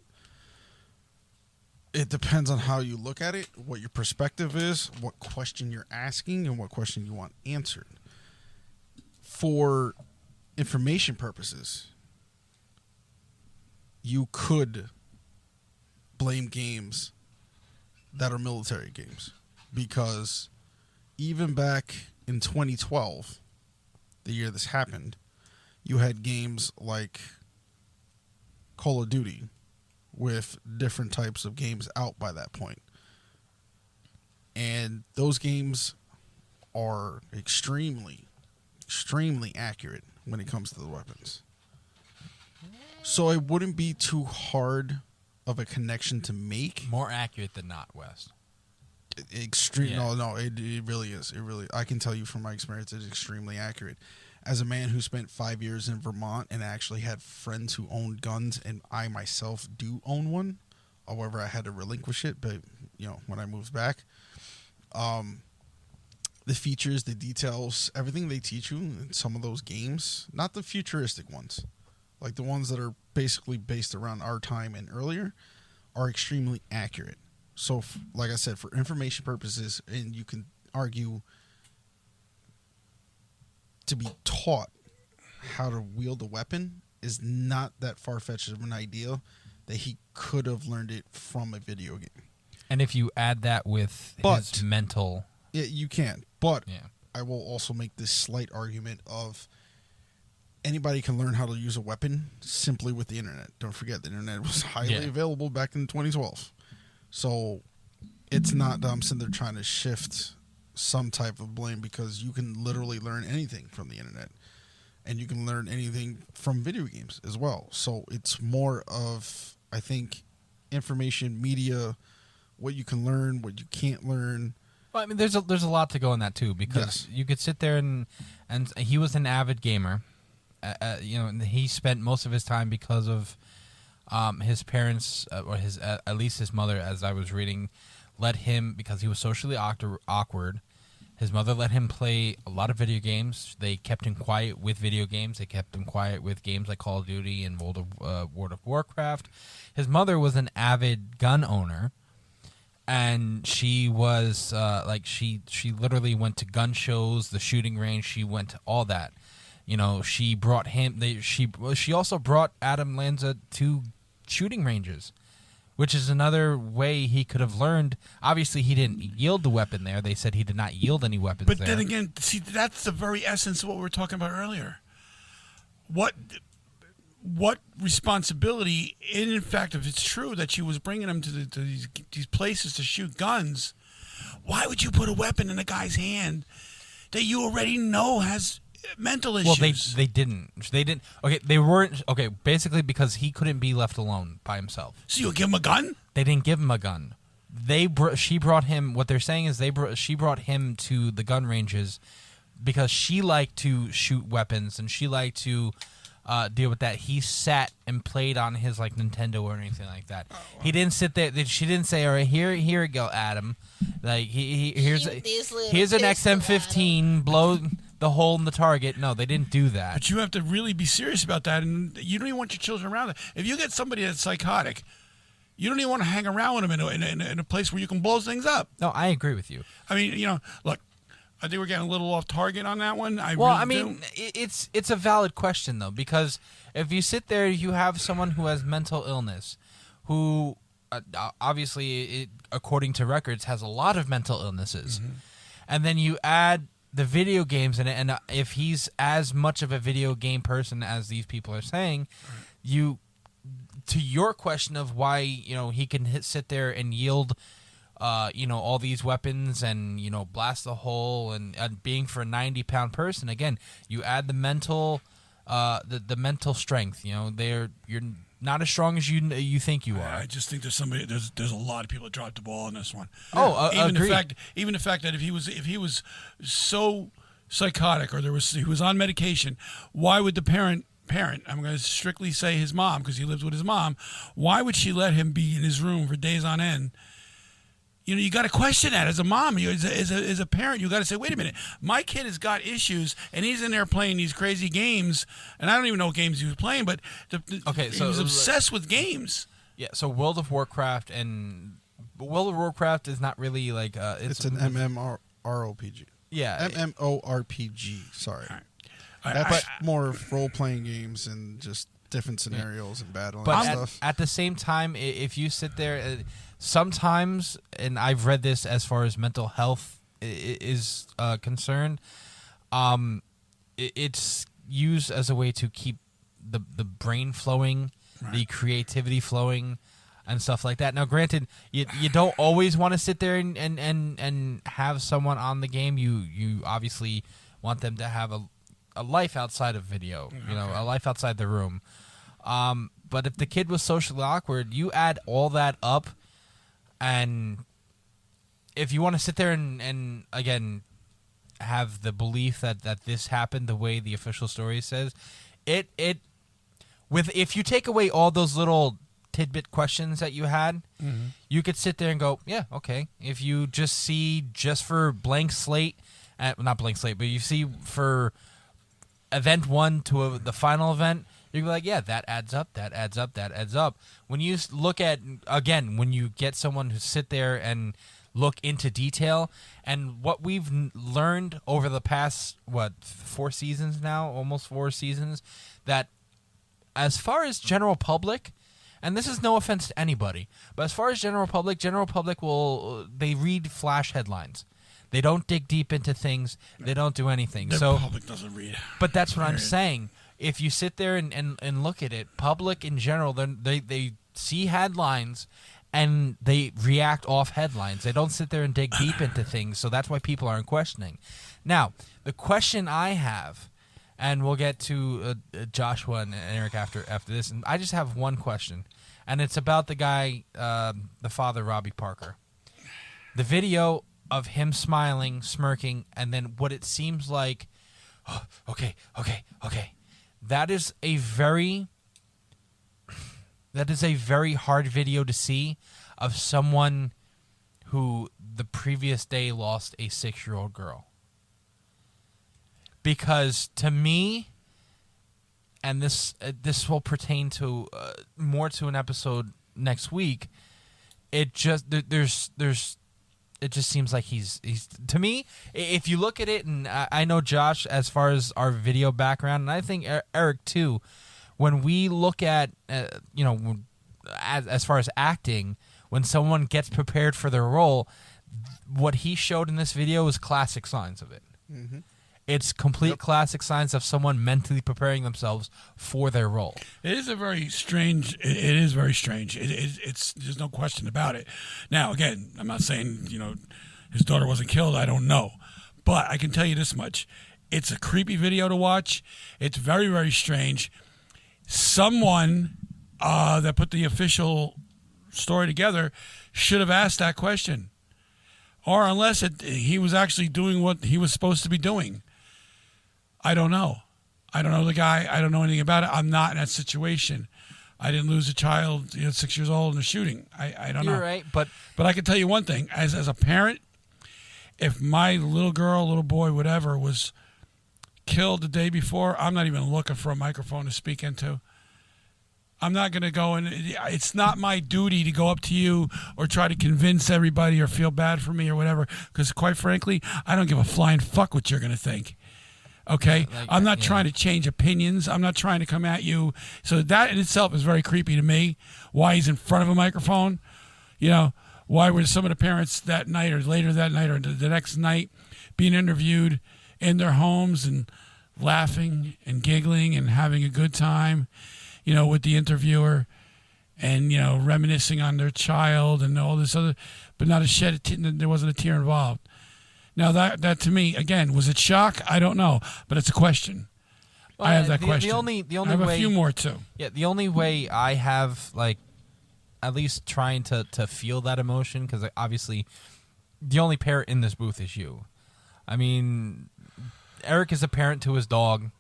it depends on how you look at it, what your perspective is, what question you're asking, and what question you want answered. For information purposes, you could blame games that are military games because even back in 2012, the year this happened, you had games like Call of Duty with different types of games out by that point. And those games are extremely accurate when it comes to the weapons. So it wouldn't be too hard of a connection to make. More accurate than not, West. Extreme. Yeah. No, it really is. It really. I can tell you from my experience, it's extremely accurate. As a man who spent 5 years in Vermont and actually had friends who owned guns, and I myself do own one. However, I had to relinquish it, but when I moved back, the features, the details, everything they teach you in some of those games, not the futuristic ones, like the ones that are basically based around our time and earlier, are extremely accurate. So, like I said, for information purposes, and you can argue to be taught how to wield a weapon is not that far-fetched of an idea that he could have learned it from a video game. And if you add that with his mental... Yeah, you can. But I will also make this slight argument of anybody can learn how to use a weapon simply with the internet. Don't forget, the internet was highly available back in 2012. So it's not that I'm sitting there trying to shift some type of blame because you can literally learn anything from the internet. And you can learn anything from video games as well. So it's more of, I think, information, media, what you can learn, what you can't learn. Well, I mean, there's a lot to go in that too, because you could sit there and he was an avid gamer. And he spent most of his time because of his parents or his at least his mother, as I was reading, let him, because he was socially awkward. His mother let him play a lot of video games. They kept him quiet with video games. They kept him quiet with games like Call of Duty and World of Warcraft. His mother was an avid gun owner. And she was she literally went to gun shows, the shooting range. She went to all that. She brought him. She also brought Adam Lanza to shooting ranges, which is another way he could have learned. Obviously, he didn't yield the weapon there. They said he did not yield any weapons there. But then again, see, that's the very essence of what we were talking about earlier. What responsibility, and in fact, if it's true that she was bringing him to these places to shoot guns, why would you put a weapon in a guy's hand that you already know has mental issues? Well, they didn't. Okay, they weren't. Okay, basically because he couldn't be left alone by himself. So you give him a gun? They didn't give him a gun. She brought him. What they're saying is she brought him to the gun ranges because she liked to shoot weapons and she liked to deal with that. He sat and played on his Nintendo or anything like that. Oh, wow. He didn't sit there. She didn't say, "All right, here you go, Adam. Here's an XM15. Blow the hole in the target." No, they didn't do that. But you have to really be serious about that, and you don't even want your children around. If you get somebody that's psychotic, you don't even want to hang around with them in a place where you can blow things up. No, I agree with you. I mean, look, I think we're getting a little off target on that one. It's a valid question though, because if you sit there, you have someone who has mental illness, who obviously, according to records, has a lot of mental illnesses, and then you add the video games in it, and if he's as much of a video game person as these people are saying, to your question of why he can sit there and yield. All these weapons and, blast the hole and being for a 90-pound person, again, you add the mental the mental strength. You're not as strong as you think you are. I just think there's a lot of people that dropped the ball on this one. Agreed. Even the fact that if he was so psychotic or he was on medication, why would the parent, I'm going to strictly say his mom because he lives with his mom, why would she let him be in his room for days on end? you got to question that as a mom, as a parent. You got to say, wait a minute, my kid has got issues, and he's in there playing these crazy games, and I don't even know what games he was playing, but he was obsessed with games. Yeah, so World of Warcraft is not really like it's an MMORPG. Yeah, MMORPG. Sorry, that's more role-playing games and just different scenarios and battling and stuff. At the same time, if you sit there, sometimes, and I've read this as far as mental health is concerned, it's used as a way to keep the brain flowing, the creativity flowing, and stuff like that. Now, granted, you don't always want to sit there and have someone on the game. You obviously want them to have a life outside of video, a life outside the room. But if the kid was socially awkward, you add all that up, and if you want to sit there and again have the belief that this happened the way the official story says, if you take away all those little tidbit questions that you had, you could sit there and go, yeah, okay. If you just for blank slate, not blank slate, but you see for event 1 to the final event, you'd be like, yeah, that adds up, that adds up, that adds up. When you look at, again, when you get someone who sit there and look into detail, and what we've learned over the past, 4 seasons now, almost 4 seasons, that as far as general public, and this is no offense to anybody, but as far as general public they read flash headlines. They don't dig deep into things. They don't do anything. The public doesn't read. But that's what I'm saying. If you sit there and look at it, public in general, they see headlines and they react off headlines. They don't sit there and dig deep into things, so that's why people aren't questioning. Now, the question I have, and we'll get to Joshua and Eric after this, and I just have one question, and it's about the guy, the father, Robbie Parker. The video of him smiling, smirking, and then what it seems like, oh, okay. That is a very hard video to see of someone who the previous day lost a 6-year-old girl. Because to me, and this will pertain to more to an episode next week, it just it just seems like he's to me, if you look at it, and I know Josh as far as our video background, and I think Eric too, when we look at as far as acting, when someone gets prepared for their role, what he showed in this video is classic signs of it. Mm-hmm. It's complete classic signs of someone mentally preparing themselves for their role. It is very strange. It's there's no question about it. Now, again, I'm not saying his daughter wasn't killed. I don't know, but I can tell you this much: it's a creepy video to watch. It's very, very strange. Someone that put the official story together should have asked that question, or unless he was actually doing what he was supposed to be doing. I don't know. I don't know the guy. I don't know anything about it. I'm not in that situation. I didn't lose a child 6 years old in a shooting. I don't know. You're right, but I can tell you one thing. As a parent, if my little girl, little boy, whatever, was killed the day before, I'm not even looking for a microphone to speak into. I'm not going to go in. It's not my duty to go up to you or try to convince everybody or feel bad for me or whatever, because quite frankly, I don't give a flying fuck what you're going to think. Okay? I'm not trying to change opinions. I'm not trying to come at you. So that in itself is very creepy to me. Why he's in front of a microphone. Why were some of the parents that night or later that night or the next night being interviewed in their homes and laughing and giggling and having a good time, with the interviewer and, reminiscing on their child and all this other, but not a shed of there wasn't a tear involved. Now, that to me, again, was it shock? I don't know, but it's a question. Well, I have that question. The only I have a few more, too. Yeah, the only way I have, at least trying to feel that emotion, because obviously the only parent in this booth is you. I mean, Eric is a parent to his dog,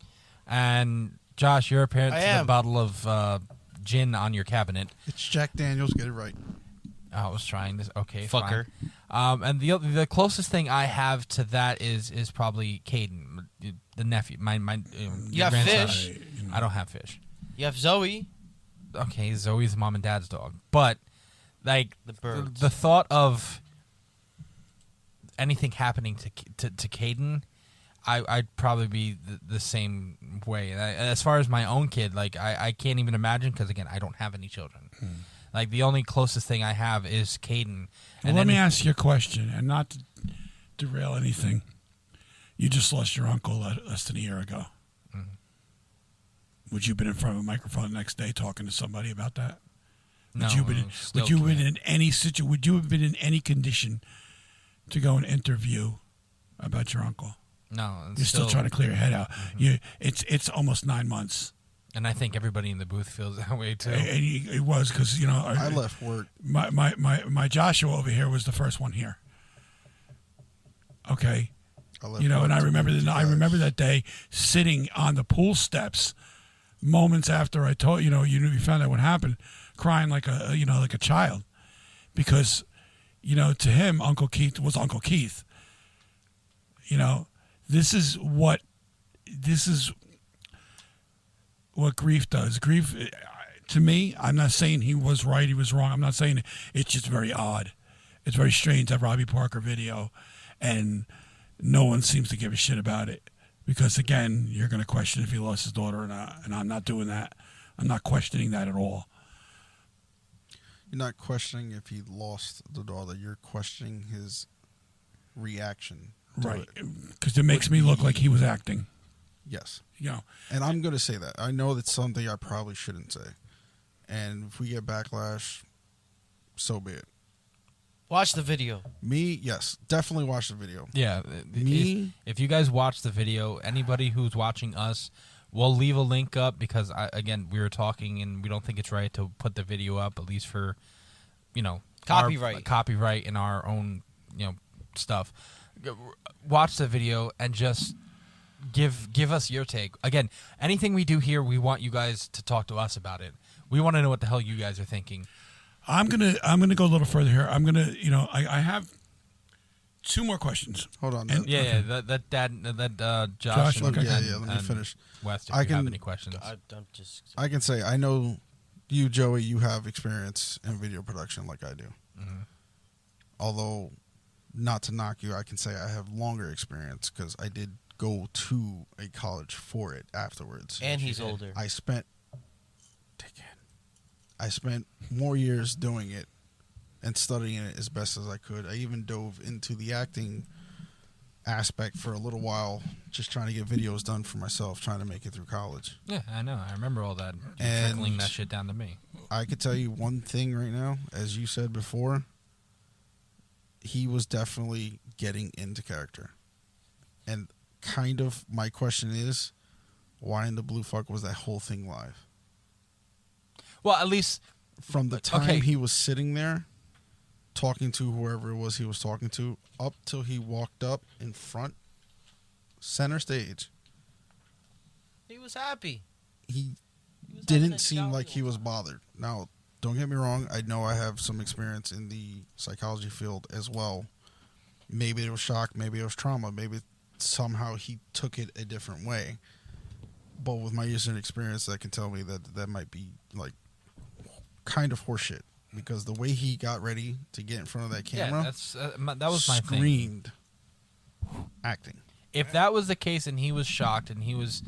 and Josh, you're a parent to the bottle of gin on your cabinet. It's Jack Daniels. Get it right. I was trying this. Okay, Fucker. fine. And the closest thing I have to that is probably Caden, the nephew. My You have grandson. Fish. I don't have Fish. You have Zoe. Okay, Zoe's mom and dad's dog, but like The birds. the thought of anything happening to Caden, I'd probably be the same way. As far as my own kid, like I can't even imagine because again I don't have any children. Like the only closest thing I have is Caden. Well, let me ask you a question, and not to derail anything. You just lost your uncle less than a year ago. Would you have been in front of a microphone the next day talking to somebody about that? No, Would you have been in any Would you have been in any condition to go and interview about your uncle? No, You're still trying to clear your head out. It's almost 9 months. And I think everybody in the booth feels that way too. And it was because I left work. My Joshua over here was the first one here. Okay, I left and work I to remember meet you I guys. remember that day sitting on the pool steps, moments after I told you found out what happened, crying like a child, because to him Uncle Keith was Uncle Keith. This is what grief does. Grief, to me, I'm not saying he was right, he was wrong. I'm not saying it. It's just very odd. It's very strange that Robbie Parker video, and no one seems to give a shit about it. Because, again, you're going to question if he lost his daughter or not, and I'm not doing that. I'm not questioning that at all. You're not questioning if he lost the daughter. You're questioning his reaction to Right. it. Because it makes me look like he was acting. Yes. You know. And I'm going to say that. I know that's something I probably shouldn't say. And if we get backlash, so be it. Watch the video. Me, yes. Definitely watch the video. Yeah. Me? If you guys watch the video, anybody who's watching us, we'll leave a link up because, again, we were talking and we don't think it's right to put the video up, at least for, Copyright. Copyright in our own, stuff. Watch the video and just give us your take. Again, anything we do here, we want you guys to talk to us about it. We want to know what the hell you guys are thinking. I'm gonna go a little further here. I'm gonna, I have two more questions. Hold on. And- Josh. okay. Let me finish. West, if I you have can- any questions. I can say, I know you, Joey, you have experience in video production like I do. Mm-hmm. Although, not to knock you, I can say I have longer experience because I did go to a college for it afterwards. And he's older. I spent more years doing it and studying it as best as I could. I even dove into the acting aspect for a little while, just trying to get videos done for myself, trying to make it through college. Yeah, I know. I remember all that. You And- trickling that shit down to me. I could tell you one thing right now, as you said before, he was definitely getting into character. And kind of my question is, why in the blue fuck was that whole thing live? Well, at least From the time Okay. he was sitting there talking to whoever it was he was talking to, up till he walked up in front, center stage, He was happy. he He was having a didn't seem jolly like he old was time. bothered. Now, don't get me wrong. I know I have some experience in the psychology field as well. Maybe it was shock. Maybe it was trauma. Maybe somehow he took it a different way. But with my years and experience, that can tell me that might be like kind of horseshit. Because the way he got ready to get in front of that camera, yeah, that's that was my thing. screamed acting. If that was the case and he was shocked and he was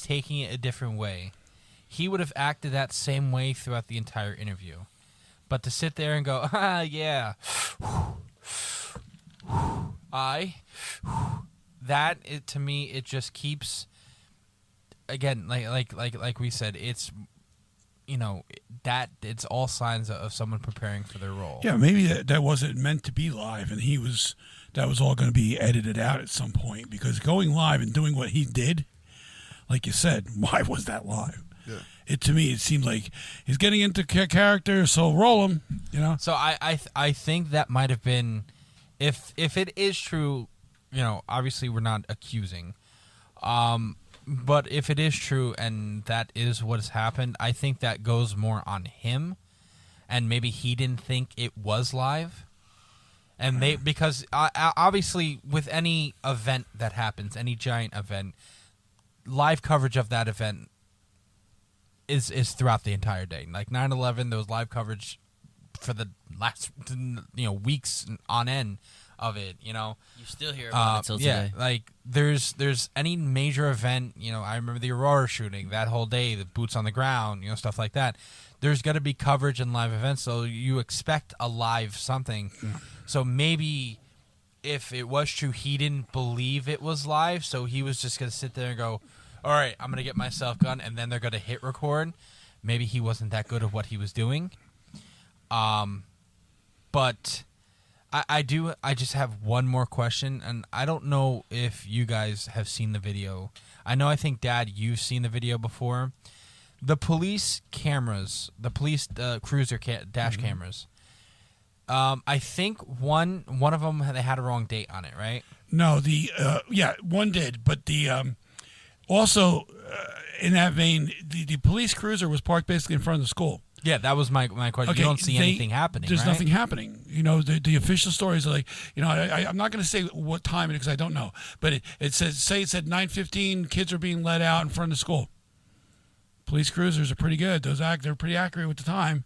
taking it a different way, he would have acted that same way throughout the entire interview. But to sit there and go, yeah, to me, it just keeps, again, like we said, it's, that it's all signs of someone preparing for their role. Yeah, maybe that wasn't meant to be live, and that was all going to be edited out at some point. Because going live and doing what he did, like you said, why was that live? Yeah. To me, it seemed like he's getting into character, so roll him. So I think that might have been, if it is true, obviously we're not accusing, but if it is true and that is what has happened, I think that goes more on him and maybe he didn't think it was live. And because obviously with any event that happens, any giant event, live coverage of that event is throughout the entire day. Like 9/11, there was live coverage for the last weeks on end of it. You still hear about it till today. Yeah, like there's any major event. I remember the Aurora shooting, that whole day, the boots on the ground, stuff like that. There's got to be coverage and live events, so you expect a live something. So maybe if it was true, he didn't believe it was live, so he was just going to sit there and go, all right, I'm going to get myself gun, and then they're going to hit record. Maybe he wasn't that good at what he was doing. But I just have one more question, and I don't know if you guys have seen the video. I think, Dad, you've seen the video before. The police cameras, the police cruiser dash cameras, I think one of them, they had a wrong date on it, right? No, one did, but the also in that vein, the police cruiser was parked basically in front of the school. Yeah, that was my question. Okay, you don't see anything happening. There's right? nothing happening. The official stories are like, I'm not going to say what time it is because I don't know, but it said 9:15, kids are being let out in front of the school. Police cruisers are pretty good. They're pretty accurate with the time.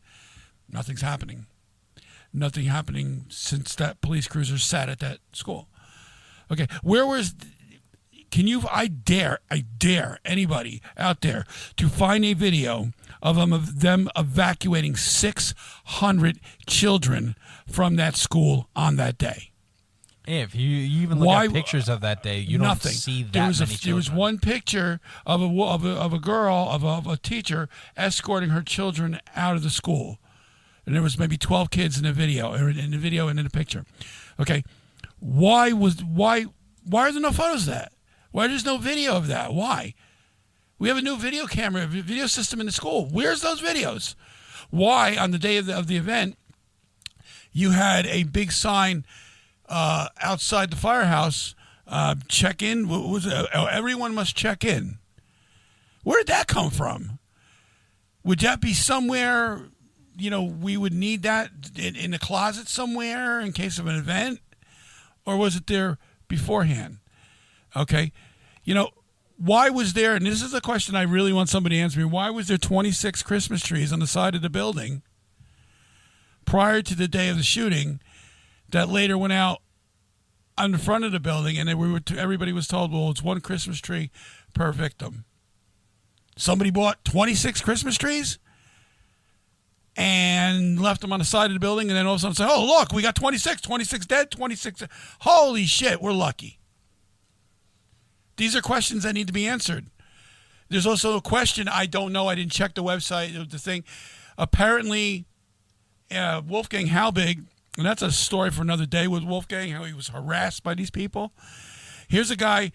Nothing's happening. Nothing happening since that police cruiser sat at that school. Okay, I dare anybody out there to find a video of them evacuating 600 children from that school on that day. If you even look at pictures of that day, you don't see that many children. There was one picture of a girl, of a teacher escorting her children out of the school, and there was maybe 12 kids in the video, and in the picture. Okay, why are there no photos of that? Why there's no video of that? Why? We have a new video camera, video system in the school. Where's those videos? Why on the day of the event you had a big sign outside the firehouse, check in? What was it? Everyone must check in. Where did that come from? Would that be somewhere, we would need that in the closet somewhere in case of an event? Or was it there beforehand? Okay. Why was there, and this is a question I really want somebody to answer me, why was there 26 Christmas trees on the side of the building prior to the day of the shooting that later went out on the front of the building, and everybody was told, well, it's one Christmas tree per victim. Somebody bought 26 Christmas trees and left them on the side of the building, and then all of a sudden say, oh, look, we got 26 dead, 26. Holy shit, we're lucky. These are questions that need to be answered. There's also a question, I don't know, I didn't check the website of the thing. Apparently, Wolfgang Halbig, and that's a story for another day with Wolfgang, how he was harassed by these people. Here's a guy,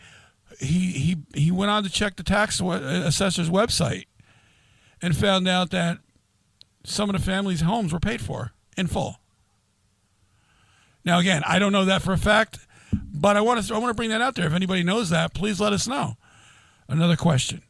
he went on to check the tax assessor's website and found out that some of the family's homes were paid for in full. Now, again, I don't know that for a fact, but I want to bring that out there. If anybody knows that, please let us know. Another question.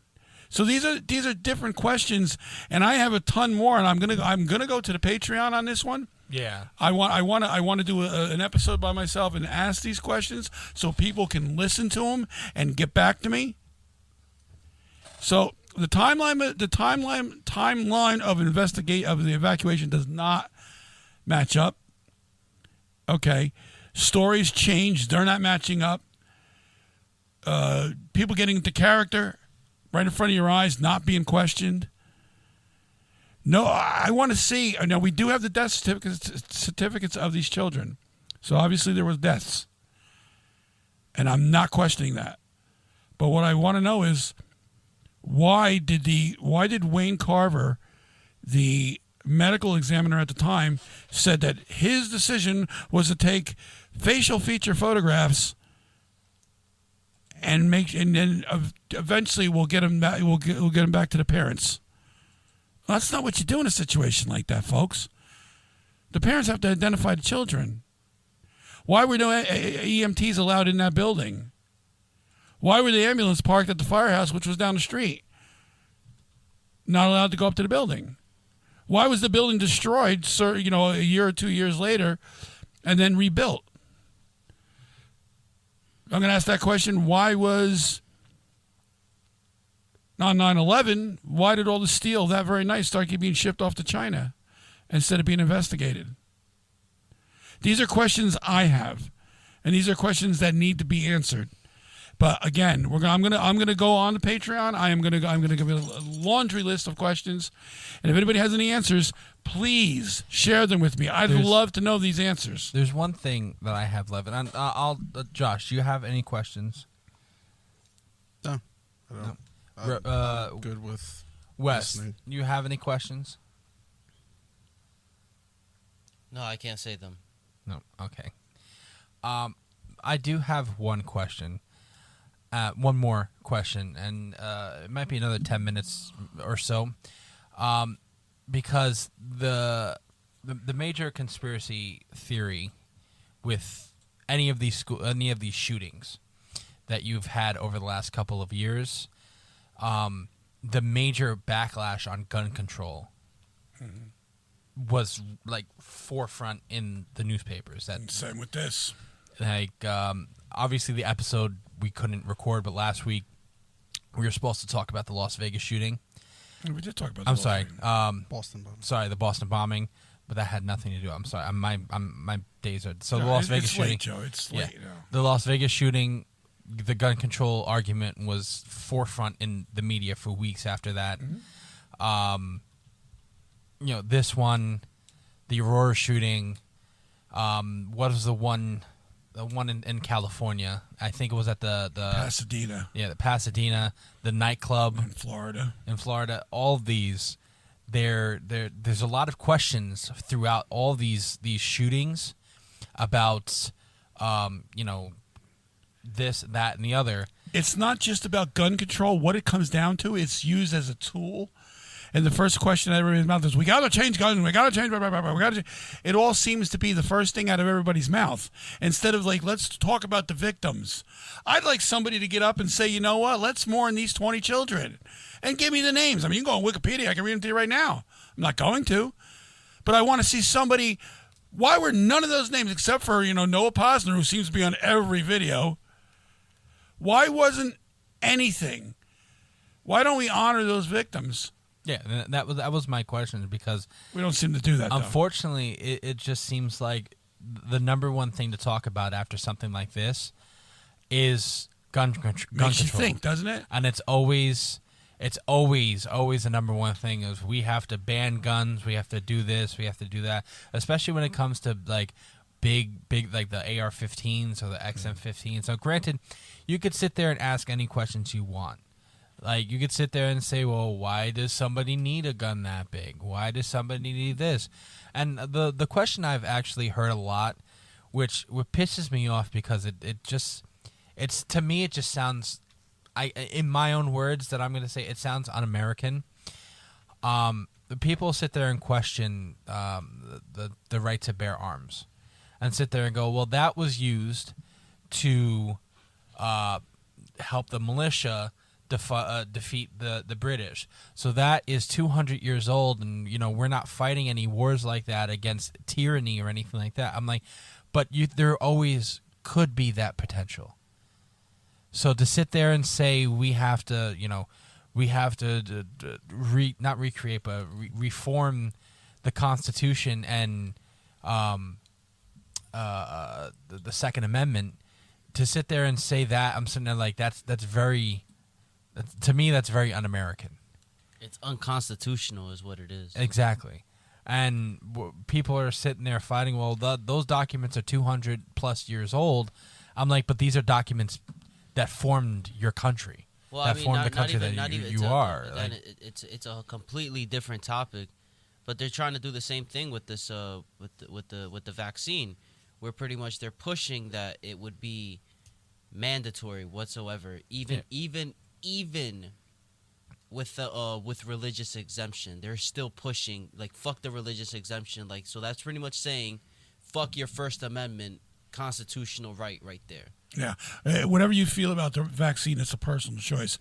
So these are different questions, and I have a ton more, and I'm gonna go to the Patreon on this one. Yeah, I want to do an episode by myself and ask these questions so people can listen to them and get back to me. So the timeline of the evacuation does not match up. Okay. Stories change. They're not matching up. People getting into character right in front of your eyes, not being questioned. No, I want to see. Now, we do have the death certificates of these children. So, obviously, there was deaths. And I'm not questioning that. But what I want to know is, why did Wayne Carver, the medical examiner at the time, said that his decision was to take facial feature photographs and then eventually we'll get him back. We'll get him back to the parents. Well, that's not what you do in a situation like that, folks. The parents have to identify the children. Why were no EMTs allowed in that building? Why were the ambulance parked at the firehouse, which was down the street, not allowed to go up to the building? Why was the building destroyed, a year or 2 years later, and then rebuilt? I'm going to ask that question. Why was, on 9/11, why did all the steel that very night start being shipped off to China instead of being investigated? These are questions I have, and these are questions that need to be answered. But again, I'm gonna go on to Patreon. I'm gonna give it a laundry list of questions, and if anybody has any answers, please share them with me. I'd love to know these answers. There's one thing that I have left, and Josh, do you have any questions? No, I don't. I'm good with Wes. listening. Do you have any questions? No, I can't say them. No. Okay. I do have one question. One more question, and it might be another 10 minutes or so, because the major conspiracy theory with any of these shootings that you've had over the last couple of years, the major backlash on gun control was like forefront in the newspapers. Same with this. Like, obviously the episode we couldn't record, but last week we were supposed to talk about the Las Vegas shooting. We did talk about. Boston bombing. Sorry, the Boston bombing, but that had nothing to do. I'm sorry. My days are so. The Las Vegas shooting. Late, Joe. It's late. Yeah, the Las Vegas shooting. The gun control argument was forefront in the media for weeks after that. This one, the Aurora shooting. What was the one? The one in California, I think it was at the Pasadena. Yeah, the Pasadena, the nightclub in Florida. All of these, there's a lot of questions throughout all these shootings about, this, that, and the other. It's not just about gun control. What it comes down to, it's used as a tool. And the first question out of everybody's mouth is, we got to change guns. We got to change. We got to. It all seems to be the first thing out of everybody's mouth. Instead of like, let's talk about the victims. I'd like somebody to get up and say, you know what? Let's mourn these 20 children, and give me the names. I mean, you can go on Wikipedia. I can read them to you right now. I'm not going to, but I want to see somebody. Why were none of those names, except for Noah Posner, who seems to be on every video? Why wasn't anything? Why don't we honor those victims? Yeah, that was my question, because we don't seem to do that. Unfortunately, it just seems like the number one thing to talk about after something like this is gun control. Makes you think, doesn't it? And it's always the number one thing is we have to ban guns, we have to do this, we have to do that, especially when it comes to like big like the AR-15s or the XM-15. So granted, you could sit there and ask any questions you want. Like, you could sit there and say, well, why does somebody need a gun that big? Why does somebody need this? And the question I've actually heard a lot, which pisses me off, because to me it just sounds, in my own words that I'm going to say, it sounds un-American. The people sit there and question the right to bear arms, and sit there and go, well, that was used to help the militia defeat the British. So that is 200 years old, and we're not fighting any wars like that against tyranny or anything like that. I'm like, but there always could be that potential. So to sit there and say we have to not recreate, but reform the Constitution and the Second Amendment, to sit there and say that, I'm sitting there like that's very. To me, that's very un-American. It's unconstitutional is what it is. Exactly. And people are sitting there fighting, well, those documents are 200 plus years old. I'm like, but these are documents that formed your country. Well, that formed the country that you are. Like, it's a completely different topic, but they're trying to do the same thing with this with the vaccine, where pretty much they're pushing that it would be mandatory whatsoever, even with religious exemption. They're still pushing, like, fuck the religious exemption. Like, so that's pretty much saying fuck your First Amendment constitutional right there. Yeah. Whatever you feel about the vaccine, it's a personal choice.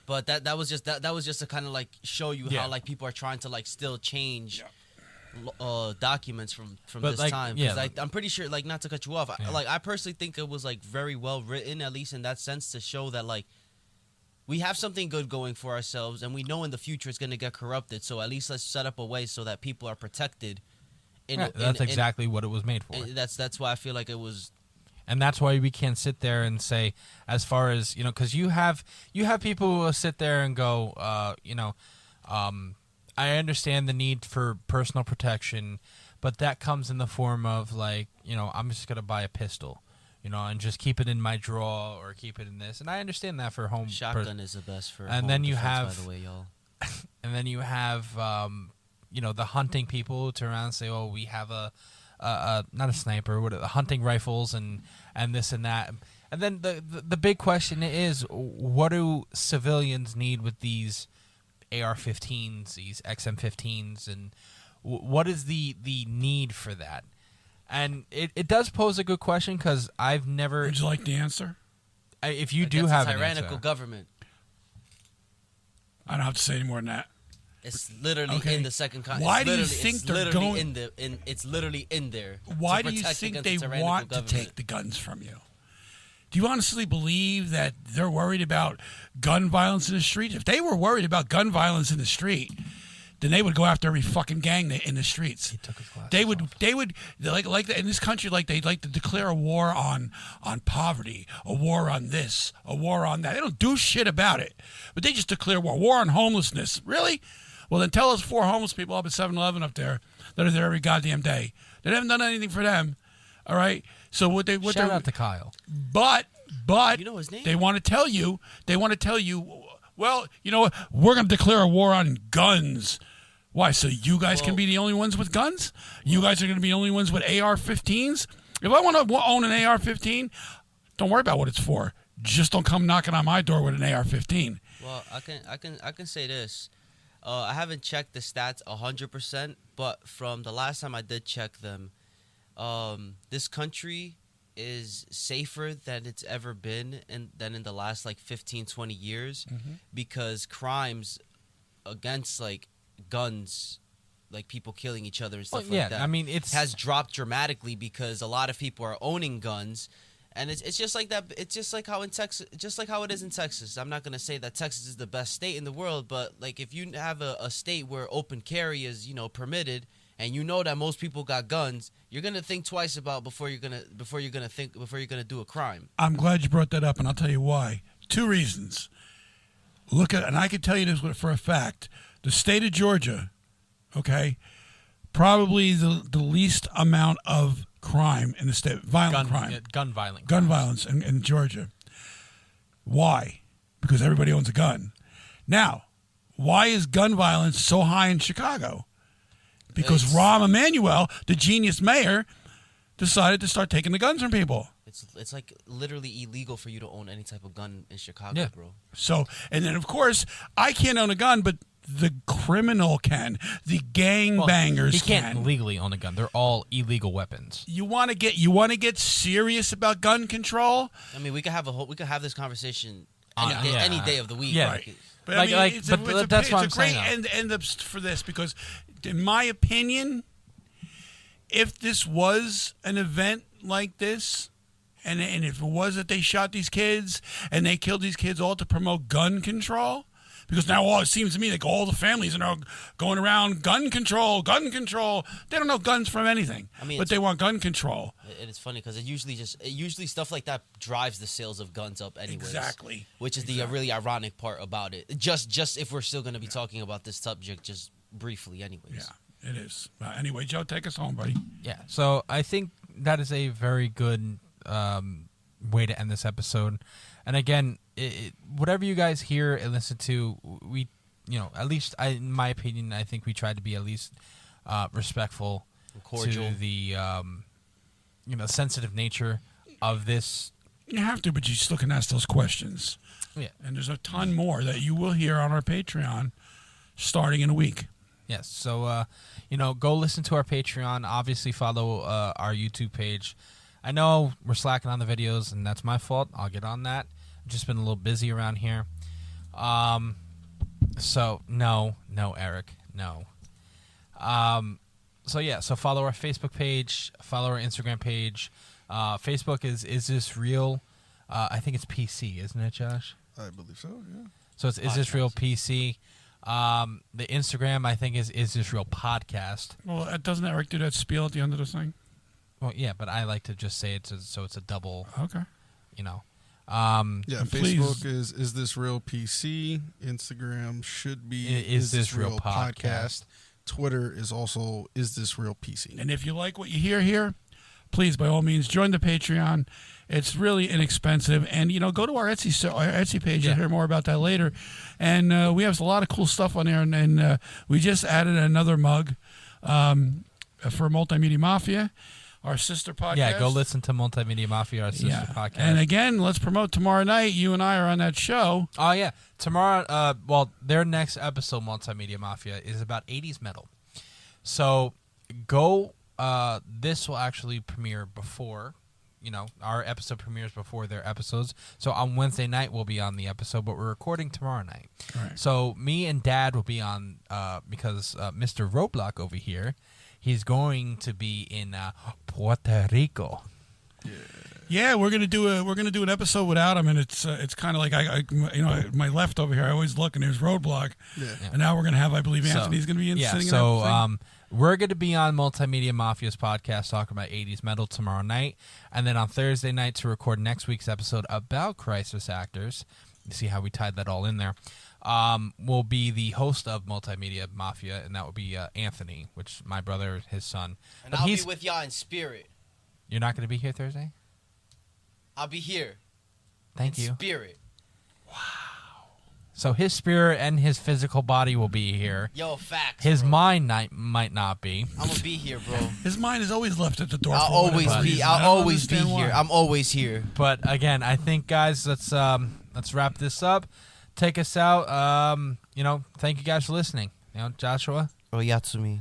But that was just that was just to kind of like show you how like people are trying to like still change documents from this time. Because I'm pretty sure, like, not to cut you off, I personally think it was like very well written, at least in that sense, to show that like we have something good going for ourselves, and we know in the future it's going to get corrupted. So at least let's set up a way so that people are protected. That's exactly what it was made for. That's why I feel like it was. And that's why we can't sit there and say, as far as, because you have people who will sit there and go, I understand the need for personal protection, but that comes in the form of like, I'm just going to buy a pistol, and just keep it in my drawer or keep it in this. And I understand that for home. Shotgun is the best for and home then you defense, have, by the way, y'all. And then you have, the hunting people who turn around and say, oh, we have not a sniper, hunting rifles and this and that. And then the big question is, what do civilians need with these AR-15s, these XM-15s, and what is the need for that? And it does pose a good question, because I've never... Would you like the answer? If you do have a an tyrannical answer. government. I don't have to say any more than that. It's literally in the second. Why do you think they're going? It's literally in there. Why do you think they want to take the guns from you? Do you honestly believe that they're worried about gun violence in the street? If they were worried about gun violence in the street, then they would go after every fucking gang in the streets. He took his glasses They would off. like in this country, like they'd like to declare a war on poverty, a war on this, a war on that. They don't do shit about it, but they just declare war on homelessness. Really? Well, then tell us 4 homeless people up at 7-Eleven up there that are there every goddamn day. They haven't done anything for them. All right. So shout out to Kyle. But you know his name? They want to tell you. Well, you know what? We're going to declare a war on guns. Why? So you guys can be the only ones with guns? You guys are going to be the only ones with AR-15s? If I want to own an AR-15, don't worry about what it's for. Just don't come knocking on my door with an AR-15. Well, I can say this. I haven't checked the stats 100%, but from the last time I did check them, this country is safer than it's ever been than in the last like 15, 20 years, because crimes against like guns, like people killing each other and stuff like that, I mean, has dropped dramatically because a lot of people are owning guns. And it's just like that. It's just like how in Texas, just like how it is in Texas. I'm not gonna say that Texas is the best state in the world, but like if you have a state where open carry is permitted, and you know that most people got guns, you're gonna think twice about before you're gonna do a crime. I'm glad you brought that up, and I'll tell you why. 2 reasons. And I can tell you this for a fact. The state of Georgia, okay, probably the least amount of crime in the state, violent crime. Gun violence. Gun violence in Georgia. Why? Because everybody owns a gun. Now, why is gun violence so high in Chicago? Because Rahm Emanuel, the genius mayor, decided to start taking the guns from people. It's like literally illegal for you to own any type of gun in Chicago, bro. So, and then of course, I can't own a gun, but the criminal can. The gangbangers he can't can. legally own a gun. They're all illegal weapons. You want to get serious about gun control? I mean, we could have this conversation any day of the week. Yeah. Right? But that's what I'm saying. It's a great end for this, because, in my opinion, if this was an event like this, and if it was that they shot these kids and they killed these kids all to promote gun control, because now it seems to me like all the families are now going around gun control. They don't know guns from anything, but they want gun control. It's funny because it usually stuff like that drives the sales of guns up anyways. Exactly. Which is the really ironic part about it. Just if we're still going to be talking about this subject, just briefly anyways. Yeah, it is. Anyway, Joe, take us home, buddy. Yeah, so I think that is a very good way to end this episode. And again, whatever you guys hear and listen to, we, at least in my opinion, I think we tried to be at least respectful cordial to the sensitive nature of this. You have to, but you still can ask those questions. Yeah, and there's a ton more that you will hear on our Patreon starting in a week. Yes, so go listen to our Patreon. Obviously, follow our YouTube page. I know we're slacking on the videos, and that's my fault. I'll get on that. I've just been a little busy around here. So no, Eric, no. So follow our Facebook page, follow our Instagram page. Facebook is this real? I think it's PC, isn't it, Josh? I believe so. Yeah. So it's Is This Real PC. The Instagram, I think, is This Real Podcast. Well, doesn't Eric do that spiel at the end of the thing? Well, yeah, but I like to just say it so it's a double. Okay. You know. Facebook is This Real PC. Instagram should be Is This Real Podcast. Twitter is also Is This Real PC. And if you like what you hear here, please, by all means, join the Patreon. It's really inexpensive. And, go to our Etsy page. You'll hear more about that later. And we have a lot of cool stuff on there. And we just added another mug for Multimedia Mafia, our sister podcast. Yeah, go listen to Multimedia Mafia, our sister podcast. And again, let's promote tomorrow night. You and I are on that show. Oh, yeah. Tomorrow, their next episode, Multimedia Mafia, is about 80s metal. So go... this will actually premiere before, our episode premieres before their episodes. So on Wednesday night, we'll be on the episode, but we're recording tomorrow night. Right. So me and Dad will be on because Mr. Roblox over here, he's going to be in Puerto Rico. Yeah, we're gonna do an episode without him, and it's kind of like I my left over here. I always look and there's Roadblock, and now we're gonna have, I believe, Anthony's gonna be sitting in that thing. We're going to be on Multimedia Mafia's podcast talking about 80s metal tomorrow night. And then on Thursday night to record next week's episode about crisis actors. You see how we tied that all in there. Will be the host of Multimedia Mafia, and that will be Anthony, which is my brother, his son. And I'll be with y'all in spirit. You're not going to be here Thursday? I'll be here. Thank you. Spirit. Wow. So his spirit and his physical body will be here. Yo, facts. His bro. mind might not be. I'm gonna be here, bro. His mind is always left at the door. I'll always be here. I'm always here. But again, I think, guys, let's wrap this up. Take us out. Thank you guys for listening. Joshua. Oyatsumi.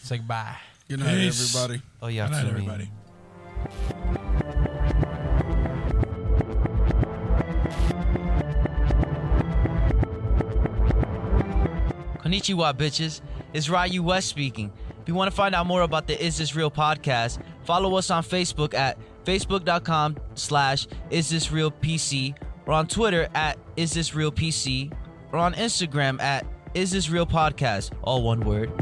Say goodbye. Good night, everybody. Oyatsumi. Good night, everybody. Konnichiwa, bitches. It's Ryu West speaking. If you want to find out more about the Is This Real podcast, follow us on Facebook at facebook.com/IsThisRealPC, or on Twitter at IsThisRealPC, or on Instagram at IsThisRealPodcast, all one word.